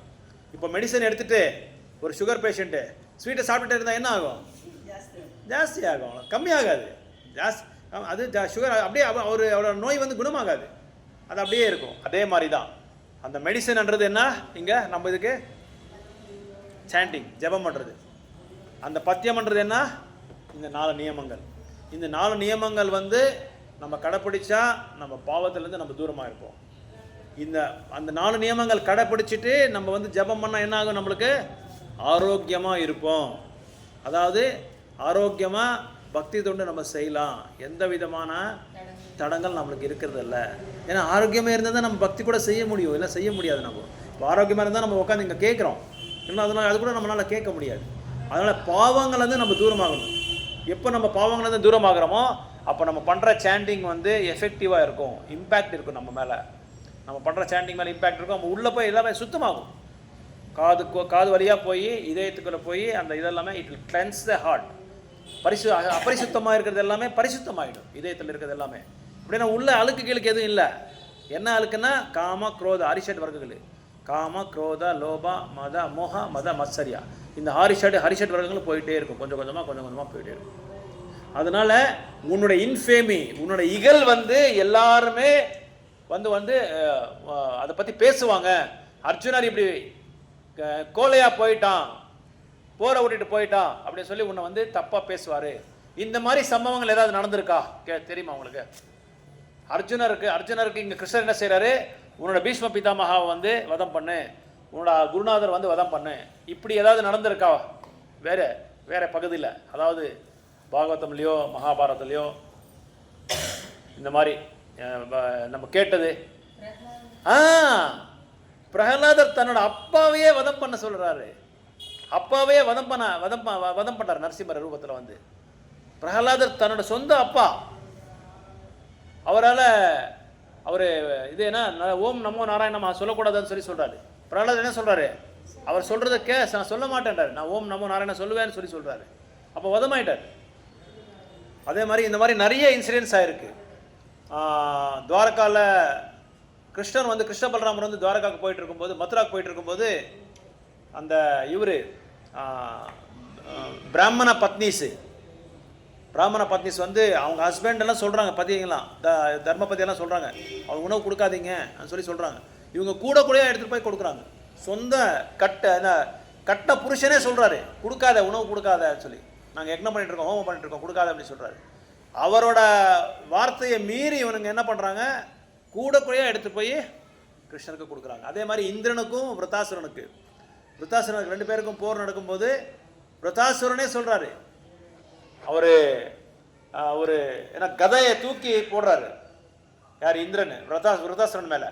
இப்போ மெடிசன் எடுத்துகிட்டு ஒரு சுகர் பேஷண்ட்டு ஸ்வீட்டை சாப்பிட்டுட்டு இருந்தால் என்ன ஆகும், ஜாஸ்தி ஆகும், கம்மியாகாது. அது சுகர் அப்படியே அவரோட நோய் வந்து குணமாகாது, அது அப்படியே இருக்கும். அதே மாதிரி தான் அந்த மெடிசன்ன்றது என்ன, இங்கே நம்ம இதுக்கு சாண்டிங் ஜெபம் பண்ணுறது, அந்த பத்தியம் பண்ணுறது என்ன, இந்த 4 நியமங்கள். இந்த 4 நியமங்கள் வந்து நம்ம கடைப்பிடிச்சா நம்ம பாவத்திலேருந்து நம்ம தூரமாக இருப்போம். அந்த 4 நியமங்கள் கடைப்பிடிச்சிட்டு நம்ம வந்து ஜெபம் பண்ணால் என்ன ஆகும், நம்மளுக்கு ஆரோக்கியமாக இருப்போம். அதாவது ஆரோக்கியமாக பக்தி தொண்டு நம்ம செய்யலாம், எந்த விதமான தடங்கள் நம்மளுக்கு இருக்கிறது இல்லை. ஏன்னா ஆரோக்கியமாக இருந்தால் தான் நம்ம பக்தி கூட செய்ய முடியும், இல்லை செய்ய முடியாது. நம்ம இப்போ ஆரோக்கியமாக இருந்தால் நம்ம உட்காந்து இங்கே கேட்குறோம், இல்லை அதனால் அது கூட நம்மளால் கேட்க முடியாது. அதனால் பாவங்கள்லேருந்து நம்ம தூரமாகணும். எப்போ நம்ம பாவங்கள்லேருந்து தூரமாகிறோமோ அப்போ நம்ம பண்ணுற சாண்டிங் வந்து எஃபெக்டிவாக இருக்கும், இம்பேக்ட் இருக்கும் நம்ம மேலே. நம்ம பண்ணுற சாண்டிங் மேலே இம்பேக்ட் இருக்கும். நம்ம உள்ளே போய் எல்லாமே சுத்தமாகும், காது வழியாக போய் இதயத்துக்குள்ளே போய் அந்த இதெல்லாமே it will cleanse the heart. அபரிசுத்தமாக இருக்கிறது எல்லாமே பரிசுத்தமாகிடும், இதயத்தில் இருக்கிறது எல்லாமே. அப்படின்னா உள்ள அழுக்கு கீழுக்கு எதுவும் இல்லை. என்ன அழுக்குன்னா காம குரோத ஹரிஷட் வர்க்கங்கள், காம குரோத லோபா மத மோக மத மத்சரியா, இந்த ஹரிஷட் வர்க்கங்கள் போயிட்டே இருக்கும், கொஞ்சம் கொஞ்சமாக போயிட்டே இருக்கும். அதனால உன்னுடைய இன்ஃபேமி, உன்னுடைய இகழ் வந்து எல்லாருமே வந்து அதை பற்றி பேசுவாங்க. அர்ஜுனர் இப்படி கோலையாக போயிட்டான், போரை விட்டுட்டு போயிட்டான் அப்படின்னு சொல்லி உன்னை வந்து தப்பாக பேசுவார். இந்த மாதிரி சம்பவங்கள் ஏதாவது நடந்திருக்கா தெரியுமா உங்களுக்கு? அர்ஜுனருக்கு இங்கே கிருஷ்ணர் என்ன செய்கிறாரு, உன்னோட பீஷ்ம பிதாமகாவை வந்து வதம் பண்ணு, உன்னோட குருநாதர் வந்து வதம் பண்ணு. இப்படி ஏதாவது நடந்திருக்கா வேற பகுதியில், அதாவது பாகவதம்லையோ மகாபாரதத்துலையோ இந்த மாதிரி நம்ம கேட்டது? பிரகலாதர் தன்னோட அப்பாவையே வதம் பண்ண சொல்கிறாரு. அப்பாவையே வதம் பண்ணார் நரசிம்மர் ரூபத்தில் வந்து. பிரகலாதர் தன்னோட சொந்த அப்பா, அவரால் அவர் இது என்ன ஓம் நமோ நாராயணமா சொல்லக்கூடாதுன்னு சொல்கிறாரு. பிரகலாதர் என்ன சொல்கிறாரு? அவர் சொல்கிறத நான் சொல்ல மாட்டேன்றார். நான் ஓம் நமோ நாராயண சொல்லுவேன்னு சொல்கிறாரு. அப்போ வதமாயிட்டார். அதே மாதிரி இந்த மாதிரி நிறைய இன்சிடென்ட்ஸ் ஆகிருக்கு. துவாரகாவில் கிருஷ்ணர் வந்து கிருஷ்ண பலராமர் வந்து துவாரகாவுக்கு போயிட்டு இருக்கும்போது, மதுராவுக்கு போயிட்டு இருக்கும்போது, அந்த இவர் பிராமண பத்னிஸ் வந்து அவங்க ஹஸ்பண்ட் எல்லாம் சொல்கிறாங்க, பதிங்களாம் தர்மபதியெல்லாம் சொல்கிறாங்க, அவங்க உணவு கொடுக்காதீங்க சொல்கிறாங்க. இவங்க கூட எடுத்துகிட்டு போய் கொடுக்குறாங்க. சொந்த கட்ட புருஷனே சொல்கிறாரு, கொடுக்காத, உணவு கொடுக்காதன்னு சொல்லி. நாங்கள் யக்னம் பண்ணிட்டு இருக்கோம், ஹோமம் பண்ணிட்டு இருக்கோம், கொடுக்காத அப்படின்னு சொல்கிறாரு. அவரோட வார்த்தையை மீறி இவனுங்க என்ன பண்ணுறாங்க, கூட எடுத்து போய் கிருஷ்ணருக்கு கொடுக்குறாங்க. அதே மாதிரி இந்திரனுக்கும் விருத்தாசுரனுக்கு 2 பேருக்கும் போர் நடக்கும்போது விருத்தாசுரனே சொல்கிறாரு, அவர் ஒரு கதையை தூக்கி போடுறாரு. யார்? இந்திரன் விருத்தாசுரன் மேலே.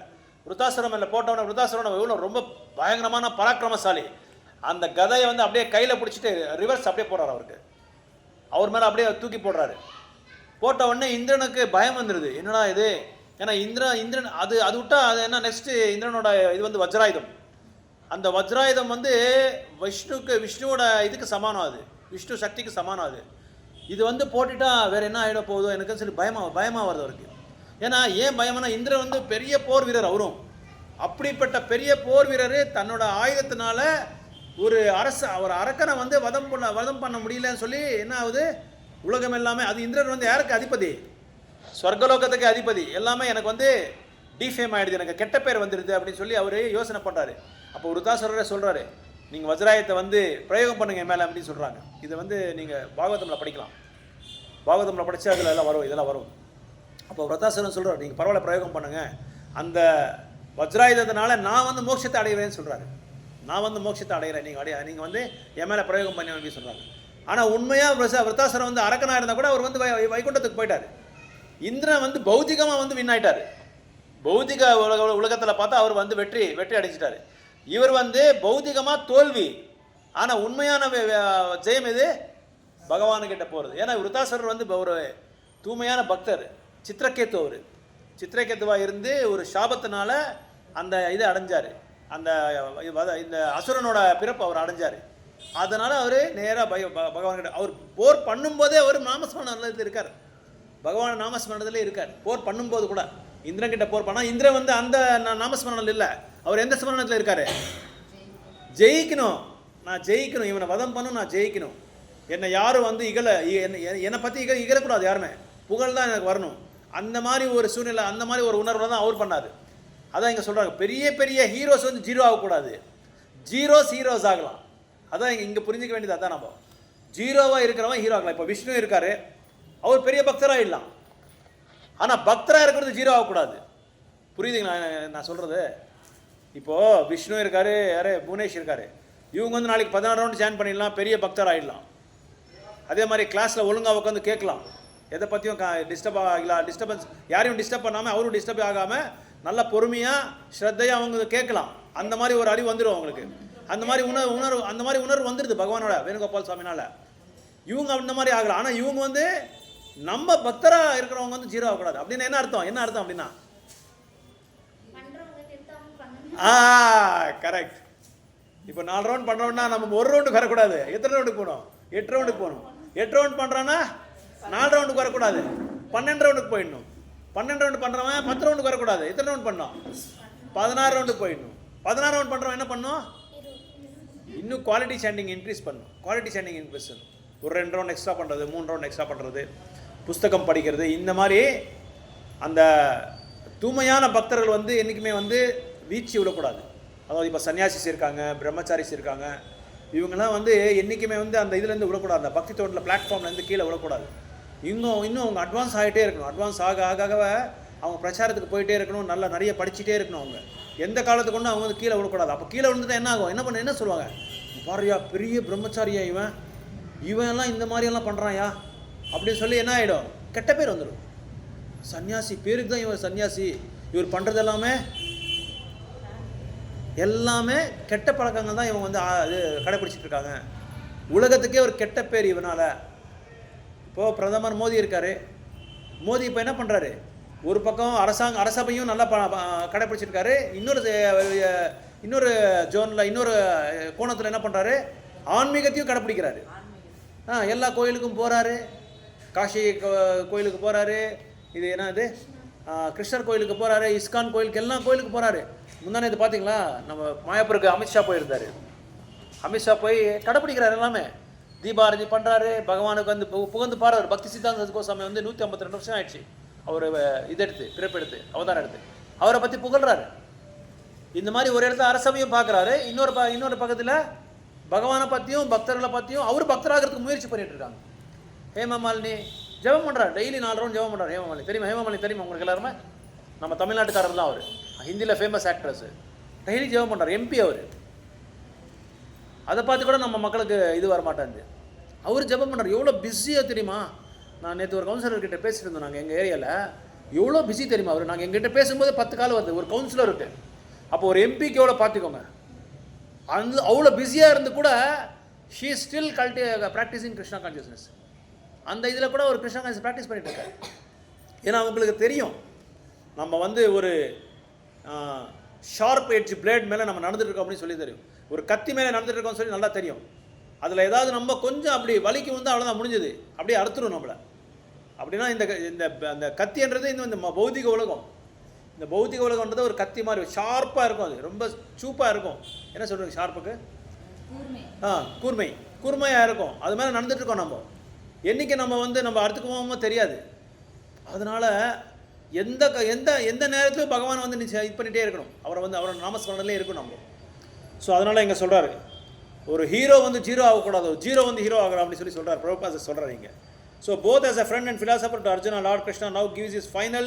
விருத்தாசுரன் மேலே போட்டவன விருத்தாசுரன் எவ்வளோ ரொம்ப பயங்கரமான பராக்கிரமசாலி. அந்த கதையை வந்து அப்படியே கையில் பிடிச்சிட்டு ரிவர்ஸ் அப்படியே போடுறாரு. அவருக்கு அவர் மேலே அப்படியே தூக்கி போடுறாரு. போட்ட உடனே இந்திரனுக்கு பயம் வந்துடுது, என்னடா இது? ஏன்னா இந்திரன் அது விட்டா அது என்ன நெக்ஸ்ட்டு இந்திரனோட இது வந்து வஜ்ராயுதம். அந்த வஜ்ராயுதம் வந்து விஷ்ணுவோட இதுக்கு சமானம், அது விஷ்ணு சக்திக்கு சமானம். அது இது வந்து போட்டுட்டா வேற என்ன ஆகிட போகுதோ எனக்குன்னு சொல்லி பயமாக வருது அவருக்கு. ஏன்னா ஏன் பயம்னா, இந்திரன் வந்து பெரிய போர் வீரர். அவரும் அப்படிப்பட்ட பெரிய போர் வீரர் தன்னோட ஆயுதத்தினால ஒரு அரக்கனை வந்து வதம் பண்ண முடியலன்னு சொல்லி என்ன ஆகுது, உலகம் எல்லாமே அது இந்திரன் வந்து யாருக்கு அதிபதி? சொர்க்கலோகத்துக்கு அதிபதி. எல்லாமே எனக்கு வந்து டிஃபேம் ஆகிடுது, எனக்கு கெட்ட பேர் வந்துடுது அப்படின்னு சொல்லி அவர் யோசனை பண்ணுறாரு. அப்போ விருத்தாசுரரே சொல்கிறாரு, நீங்கள் வஜ்ராயத்தை வந்து பிரயோகம் பண்ணுங்க மேலே அப்படின்னு சொல்கிறாங்க. இதை வந்து நீங்கள் பாகவதமில் படிக்கலாம். பாகவதமில் படித்தா அதில் இதெல்லாம் வரும். அப்போ விருத்தாசுரன் சொல்கிறார், நீங்கள் பரவாயில்ல பிரயோகம் பண்ணுங்கள், அந்த வஜ்ராயுதத்தினால நான் வந்து மோட்சத்தை அடைகிறேன்னு சொல்கிறாரு. நான் வந்து மோட்சத்தை அடைகிறேன், நீங்கள் வந்து என் மேலே பிரயோகம் பண்ணி அப்படின்னு சொல்கிறாங்க. ஆனால் உண்மையாக விருத்தாசுரன் வந்து அரக்கனாக இருந்தால் கூட அவர் வந்து வைகுண்டத்துக்கு போயிட்டார். இந்திரன் வந்து பௌத்திகமாக வந்து வின் ஆயிட்டார். பௌத்திக உலகத்தில் பார்த்தா அவர் வந்து வெற்றி அடைஞ்சிட்டார். இவர் வந்து பௌத்திகமாக தோல்வி. ஆனால் உண்மையான ஜெயம் இது பகவானுக்கிட்ட போகிறது. ஏன்னா விருத்தாசுரர் வந்து ஒரு தூய்மையான பக்தர். சித்திரகேத்து, அவர் சித்திரகேத்துவாக இருந்து ஒரு சாபத்தினால அந்த இதை அடைஞ்சார். இந்த அசுரனோட பிறப்பு அவர் அடைஞ்சார். அதனால் அவர் நேராக பகவான்கிட்ட அவர் போர் பண்ணும்போதே அவர் நாமஸ்மரணத்தில் இருக்கார். பகவான் நாமஸ்மரணத்திலே இருக்கார். போர் பண்ணும்போது கூட இந்திரன் கிட்ட போர் பண்ணால் இந்திரன் வந்து அந்த நாமஸ்மரணத்தில் இல்லை, அவர் எந்த ஸ்மரணத்தில் இருக்கார்? ஜெயிக்கணும், நான் ஜெயிக்கணும், இவனை வதம் பண்ணணும், நான் ஜெயிக்கணும், என்னை யாரும் வந்து என்னை பற்றி இகழக்கூடாது, யாருமே புகழ் தான் எனக்கு வரணும். அந்த மாதிரி ஒரு சூழ்நிலை, அந்த மாதிரி ஒரு உணர்வில் தான் அவர் பண்ணார். அதான் இங்கே சொல்கிறாங்க, பெரிய பெரிய ஹீரோஸ் வந்து ஜீரோ ஆகக்கூடாது, ஹீரோஸ் ஆகலாம். அதான் இங்கே புரிஞ்சிக்க வேண்டியது. அதான் நம்ம ஜீரோவாக இருக்கிறவன் ஹீரோ ஆகலாம். இப்போ விஷ்ணு இருக்கார், அவர் பெரிய பக்தராக இல்லாம். ஆனால் பக்தராக இருக்கிறது ஜீரோ ஆகக்கூடாது. புரியுதுங்களா நான் சொல்கிறது? இப்போது விஷ்ணு இருக்கார், யார் புவனேஷ் இருக்கார், இவங்க வந்து நாளைக்கு 16 ரவுண்டு ஜாயின் பண்ணிடலாம், பெரிய பக்தர் ஆகிடலாம். அதே மாதிரி கிளாஸில் ஒழுங்காக உட்காந்து கேட்கலாம், எதை பற்றியும் டிஸ்டர்பன்ஸ் யாரையும் டிஸ்டர்ப் பண்ணாமல் அவரும் டிஸ்டர்ப் ஆகாமல் நல்லா பொறுமையாக ஸ்ரத்தையாக அவங்க கேட்கலாம். அந்த மாதிரி ஒரு அறிவு வந்துடும் அவங்களுக்கு. அந்த மாதிரி உணர்வு வந்துடுது பகவானோட வேணுகோபால் சுவாமினால. இவங்க அந்த மாதிரி ஆகலாம். ஆனால் இவங்க வந்து நம்ம பக்தராக இருக்கிறவங்க வந்து ஜீரோ ஆகக்கூடாது. அப்படின்னு என்ன அர்த்தம் அப்படின்னா கரெக்ட். இப்போ 4 ரவுண்ட் பண்ணுறோம்னா நம்ம 1 ரவுண்டுக்கு வரக்கூடாது. எத்தனை ரவுண்டுக்கு போகணும்? 8 ரவுண்டுக்கு போகணும். 8 ரவுண்ட் பண்ணுறான்னா 4 ரவுண்டுக்கு வரக்கூடாது, 12 ரவுண்டுக்கு போயிடணும். 12 ரவுண்டு பண்ணுறவன் 10 ரவுண்டுக்கு வரக்கூடாது. எத்தனை ரவுண்ட் பண்ணோம்? 16 ரவுண்டுக்கு போயிடணும். 16 ரவுண்ட் பண்ணுறவன் என்ன பண்ணணும்? இன்னும் குவாலிட்டி ஸ்டாண்டிங் இன்க்ரீஸ் பண்ணணும். ஒரு 2 ரவுண்ட் எக்ஸ்ட்ரா பண்ணுறது, 3 ரவுண்ட் எக்ஸ்ட்ரா பண்ணுறது, புஸ்தகம் படிக்கிறது, இந்த மாதிரி அந்த தூய்மையான பக்தர்கள் வந்து என்றைக்குமே வந்து வீழ்ச்சி விடக்கூடாது. அதாவது இப்போ சன்னியாசிஸ் இருக்காங்க, பிரம்மச்சாரிஸ் இருக்காங்க, இவங்கெல்லாம் வந்து என்றைக்குமே வந்து அந்த இதுலேருந்து விடக்கூடாது. அந்த பக்தி தோட்டில் பிளாட்ஃபார்ம்லேருந்து கீழே விடக்கூடாது. இன்னும் அவங்க அட்வான்ஸ் ஆகிட்டே இருக்கணும். அட்வான்ஸ் ஆக அவங்க பிரச்சாரத்துக்கு போயிட்டே இருக்கணும், நல்லா நிறைய படிச்சுட்டே இருக்கணும். அவங்க எந்த காலத்துக்கு கொண்டு அவங்க வந்து கீழே விடக்கூடாது. அப்போ கீழே விழுந்துட்டா என்ன ஆகும்? என்ன சொல்லுவாங்க? பாரியா பெரிய பிரம்மச்சாரியா இவன் எல்லாம் இந்த மாதிரியெல்லாம் பண்ணுறான்யா அப்படின்னு சொல்லி என்ன ஆகிடும்? கெட்ட பேர் வந்துடும். சன்னியாசி பேருக்கு தான் இவர் சன்னியாசி, இவர் பண்ணுறது எல்லாமே கெட்ட பழக்கங்கள் தான் இவங்க வந்து இது கடைப்பிடிச்சிட்டு இருக்காங்க. உலகத்துக்கே ஒரு கெட்ட பேர் இவனால். இப்போது பிரதமர் மோடி இருக்கார். மோடி இப்போ என்ன பண்ணுறாரு? ஒரு பக்கம் அரசபையும் நல்லா கடைப்பிடிச்சிருக்காரு, இன்னொரு ஜோனில் இன்னொரு கோணத்தில் என்ன பண்ணுறாரு? ஆன்மீகத்தையும் கடைப்பிடிக்கிறாரு. எல்லா கோயிலுக்கும் போகிறாரு, காஷி கோயிலுக்கு போகிறாரு, இது என்னது கிருஷ்ணர் கோயிலுக்கு போகிறாரு, இஸ்கான் கோயிலுக்கு, எல்லா கோயிலுக்கு போகிறாரு. முந்தானே இது பார்த்தீங்களா? நம்ம மாயாப்பூருக்கு அமித்ஷா போயிருந்தார். அமித்ஷா போய் கடைப்பிடிக்கிறார் எல்லாமே. தீபாரதி பண்ணுறாரு, பகவானுக்கு வந்து புகழ்ந்து பாடுறாரு. பக்தி சித்தாந்த கோசாமி வந்து 152 வருஷம் ஆயிடுச்சு அவர் பிறப்பெடுத்து அவதாரம் எடுத்து அவரை பற்றி புகழ்றாரு. இந்த மாதிரி ஒரு இடத்துல அரசவையும் பார்க்குறாரு, இன்னொரு பக்கத்தில் பகவானை பற்றியும் பக்தர்களை பற்றியும் அவர் பக்தராகிறதுக்கு முயற்சி பண்ணிட்டு இருக்காங்க. ஹேமமாலினி ஜெபம் பண்ணுறாரு, டெய்லி 4 ரவுண்ட் ஜெபம் பண்ணுறாரு. ஹேமமாலினி தெரியுமா உங்களுக்கு எல்லாருமே? நம்ம தமிழ்நாட்டுக்காரர் தான். அவர் ஹிந்தியில் ஃபேமஸ் ஆக்ட்ரஸ். டெய்லி ஜெபம் பண்ணுறாரு, எம்பி அவர். அதை பார்த்து கூட நம்ம மக்களுக்கு இது வரமாட்டாந்து. அவர் ஜெபம் பண்ணுறாரு. எவ்வளோ பிஸியாக தெரியுமா? நான் நேற்று ஒரு கவுன்சிலர்கிட்ட பேசிட்டு இருந்தோம். நாங்கள் எங்கள் ஏரியாவில் எவ்வளோ பிஸி தெரியுமா அவர்? நாங்கள் எங்கிட்ட பேசும்போது 10 கால் வருது ஒரு கவுன்சிலருக்கு. அப்போ ஒரு எம்பிக்கு எவ்வளோ பார்த்துக்கோங்க. அவ்வளோ பிஸியாக இருந்து கூட she still practising Krishna consciousness. அந்த இதில் கூட ஒரு கிருஷ்ணா கான்ஷியஸ் ப்ராக்டிஸ் பண்ணிட்டு இருக்காரு. ஏன்னா அவங்களுக்கு தெரியும் நம்ம வந்து ஒரு ஷார்ப் எட்ஜ் பிளேட் மேலே நம்ம நடந்துட்டு இருக்கோம் அப்படின்னு சொல்லி தெரியும். ஒரு கத்தி மேலே நடந்துட்டு இருக்கோம்னு சொல்லி நல்லா தெரியும். அதில் ஏதாவது நம்ம கொஞ்சம் அப்படி வலிக்கு வந்து அவ்வளோதான், முடிஞ்சது, அப்படியே அறுத்துரும் நம்மளை. அப்படின்னா இந்த கத்தின்றது இந்த பௌதிக உலகம். இந்த பௌதிக உலகன்றது ஒரு கத்தி மாதிரி ஷார்ப்பாக இருக்கும். அது ரொம்ப சூப்பாக இருக்கும். என்ன சொல்கிறீங்க ஷார்ப்புக்கு? கூர்மையாக இருக்கும். அது மேலே நடந்துட்டு இருக்கோம் நம்ம. என்றைக்கு நம்ம அறுத்துக்குவோமோ தெரியாது. அதனால் எந்த எந்த எந்த நேரத்திலும் பகவான் வந்து இது பண்ணிகிட்டே இருக்கணும். அவரோட நாமஸ்மரணலே இருக்கணும் நம்ம. ஸோ அதனால் இங்கே சொல்கிறாரு, ஒரு ஹீரோ வந்து ஜீரோ ஆகக்கூடாது, ஒரு ஜீரோ வந்து ஹீரோ ஆகலாம் அப்படின்னு சொல்லி சொல்கிறார். பிரபுபாத சொல்கிறார் இங்கே. So both as a friend and philosopher to Arjuna, Lord Krishna now gives his final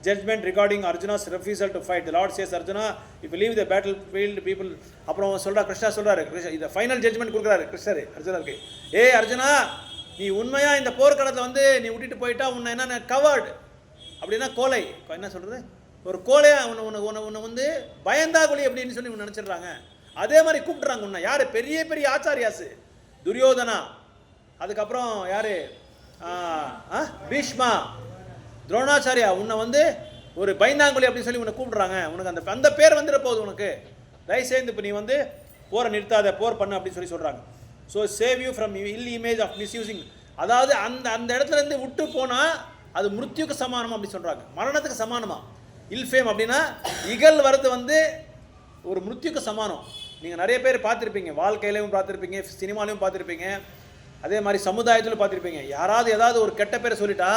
judgment regarding Arjuna's refusal to fight. The Lord says, Arjuna, if you leave the battlefield, people. அப்புறம் சொல்கிறா கிருஷ்ணா சொல்கிறாரு, இந்த final judgement கொடுக்குறாரு கிருஷ்ணர் அர்ஜுனருக்கு. அர்ஜுனா, நீ உண்மையாக இந்த போர்க்களத்தில் வந்து நீ விட்டுட்டு போயிட்டா உன்னை என்ன கவர்டு அப்படின்னா கோலை, என்ன சொல்கிறது, ஒரு கோலையாக உன்னை வந்து பயந்தாகுழி அப்படின்னு சொல்லி உன்னை நினச்சிடுறாங்க. அதே மாதிரி கூப்பிட்றாங்க உன்னை. யார்? பெரிய பெரிய ஆச்சாரியாஸ், துரியோதனா, அதுக்கப்புறம் யார், பீஷ்மா, துரோணாச்சாரியா, உன்னை வந்து ஒரு பயந்தாங்குழி அப்படின்னு சொல்லி உன்னை கூப்பிட்றாங்க. உனக்கு அந்த பேர் வந்துட போகுது உனக்கு. தயவுசெய்து இப்போ நீ வந்து போரை நிறுத்தாத, போர் பண்ணு அப்படின்னு சொல்லி சொல்கிறாங்க. So save you from ill image of misusing. அதாவது அந்த இடத்துலேருந்து விட்டு போனால் அது மிருத்யுக்கு சமானமாக அப்படி சொல்கிறாங்க, மரணத்துக்கு சமானமாக. இல்ஃபேம் அப்படின்னா இகழ் வரது வந்து ஒரு மிருத்யுக்கு சமானம். நீங்கள் நிறைய பேர் பார்த்துருப்பீங்க, வாழ்க்கையிலையும் பார்த்துருப்பீங்க, சினிமாலையும் பார்த்துருப்பீங்க, அதே மாதிரி சமுதாயத்திலும் பார்த்துருப்பீங்க. யாராவது ஏதாவது ஒரு கெட்ட பேரை சொல்லிட்டா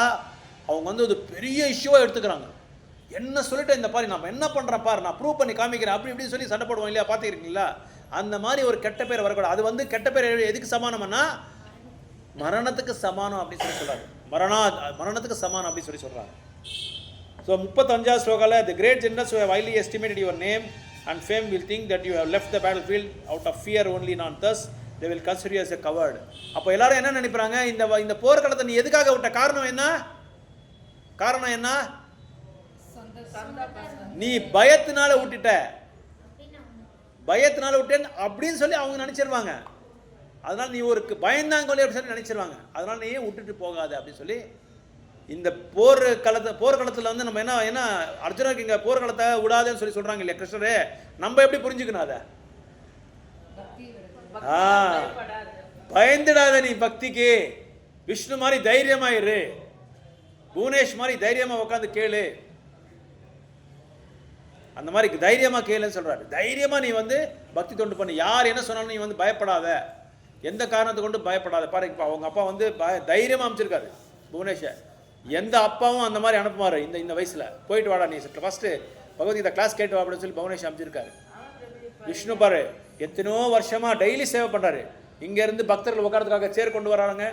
அவங்க வந்து அது பெரிய இஷ்யூவாக எடுத்துக்கிறாங்க. என்ன சொல்லிட்டு இந்த பாரு நம்ம என்ன பண்ணுறேன் பாரு, நான் ப்ரூவ் பண்ணி காமிக்கிறேன் அப்படி இப்படின்னு சொல்லி சண்டை போடுவோம் இல்லையா? பார்த்துக்கிறீங்களா? அந்த மாதிரி ஒரு கெட்ட பேர் வரக்கூடாது. அது வந்து கெட்ட பேர் எதுக்கு சமானம்னா மரணத்துக்கு சமானம் அப்படின்னு சொல்லி சொல்கிறாங்க. மரணத்துக்கு சமானம் அப்படின்னு சொல்லி சொல்கிறாங்க. ஸோ 35வது ஸ்லோகால, the great generals who have highly estimated your name and fame will think that you have left the battlefield out of fear only, not thus they will consider you as a coward. அப்போ எல்லாரும் என்ன நினைப்பாங்க, இந்த போர்க்களத்தை நீ எதுக்காக விட்ட? காரணம் என்ன? நீ பயத்தினால விட்டுட்ட அப்படின்னு சொல்லி அவங்க நினைச்சிருவாங்க. அதனால நீ ஒரு பயந்தாங்கொல்லி அப்படின்னு சொல்லி நினைச்சிருவாங்க. அதனால நீ விட்டுட்டு போகாத அப்படின்னு சொல்லி இந்த போர்க்களத்தில் வந்து நம்ம என்ன அர்ஜுனருக்கு இங்கே போர்க்களத்தை விடாதேன்னு சொல்லி சொல்கிறாங்க இல்லையா கிருஷ்ணரே? நம்ம எப்படி புரிஞ்சுக்கணும் அதை? பயந்துடாத நீ பக்திக்கு. விஷ்ணு மாதிரி தைரியமாயிரு, புவனேஷ் மாதிரி தைரியமாக உட்காந்து கேளு, அந்த மாதிரி தைரியமாக கேளுன்னு சொல்கிறாரு. தைரியமாக நீ வந்து பக்தி தொண்டு பண்ணு. யார் என்ன சொன்னாலும் நீ வந்து பயப்படாத, எந்த காரணத்தை கொண்டு பயப்படாத. பாரு, இப்போ அவங்க அப்பா வந்து தைரியமாக அமைச்சிருக்காரு புவனேஷை. எந்த அப்பாவும் அந்த மாதிரி அனுப்புவார் இந்த வயசில். போயிட்டு வாடா நீ ஃபஸ்ட்டு பகவத்கீதா கிளாஸ் கேட்டு வா அப்படின்னு சொல்லி புவனேஷ் அமைச்சிருக்காரு. விஷ்ணு பாரு எத்தனோ வருஷமாக டெய்லி சேவை பண்ணுறாரு. இங்கேருந்து பக்தர்கள் உட்காரத்துக்காக சேர் கொண்டு வராங்க,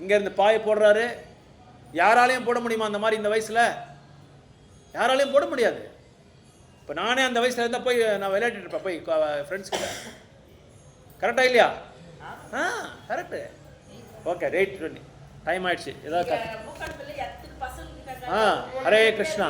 இங்கேருந்து பாய் போடுறாரு. யாராலையும் போட முடியுமா அந்த மாதிரி இந்த வயசில்? யாராலையும் போட முடியாது. இப்போ நானே அந்த வயசில் இருந்தால் போய் நான் விளையாடிட்டு இருப்பேன் போய் ஃப்ரெண்ட்ஸ் கிட்ட. கரெக்டாக இல்லையா? ஆ கரெக்டு. ஓகே ரைட் பண்ணி டைம் ஆயிடுச்சு. ஏதாவது ஹரே கிருஷ்ணா.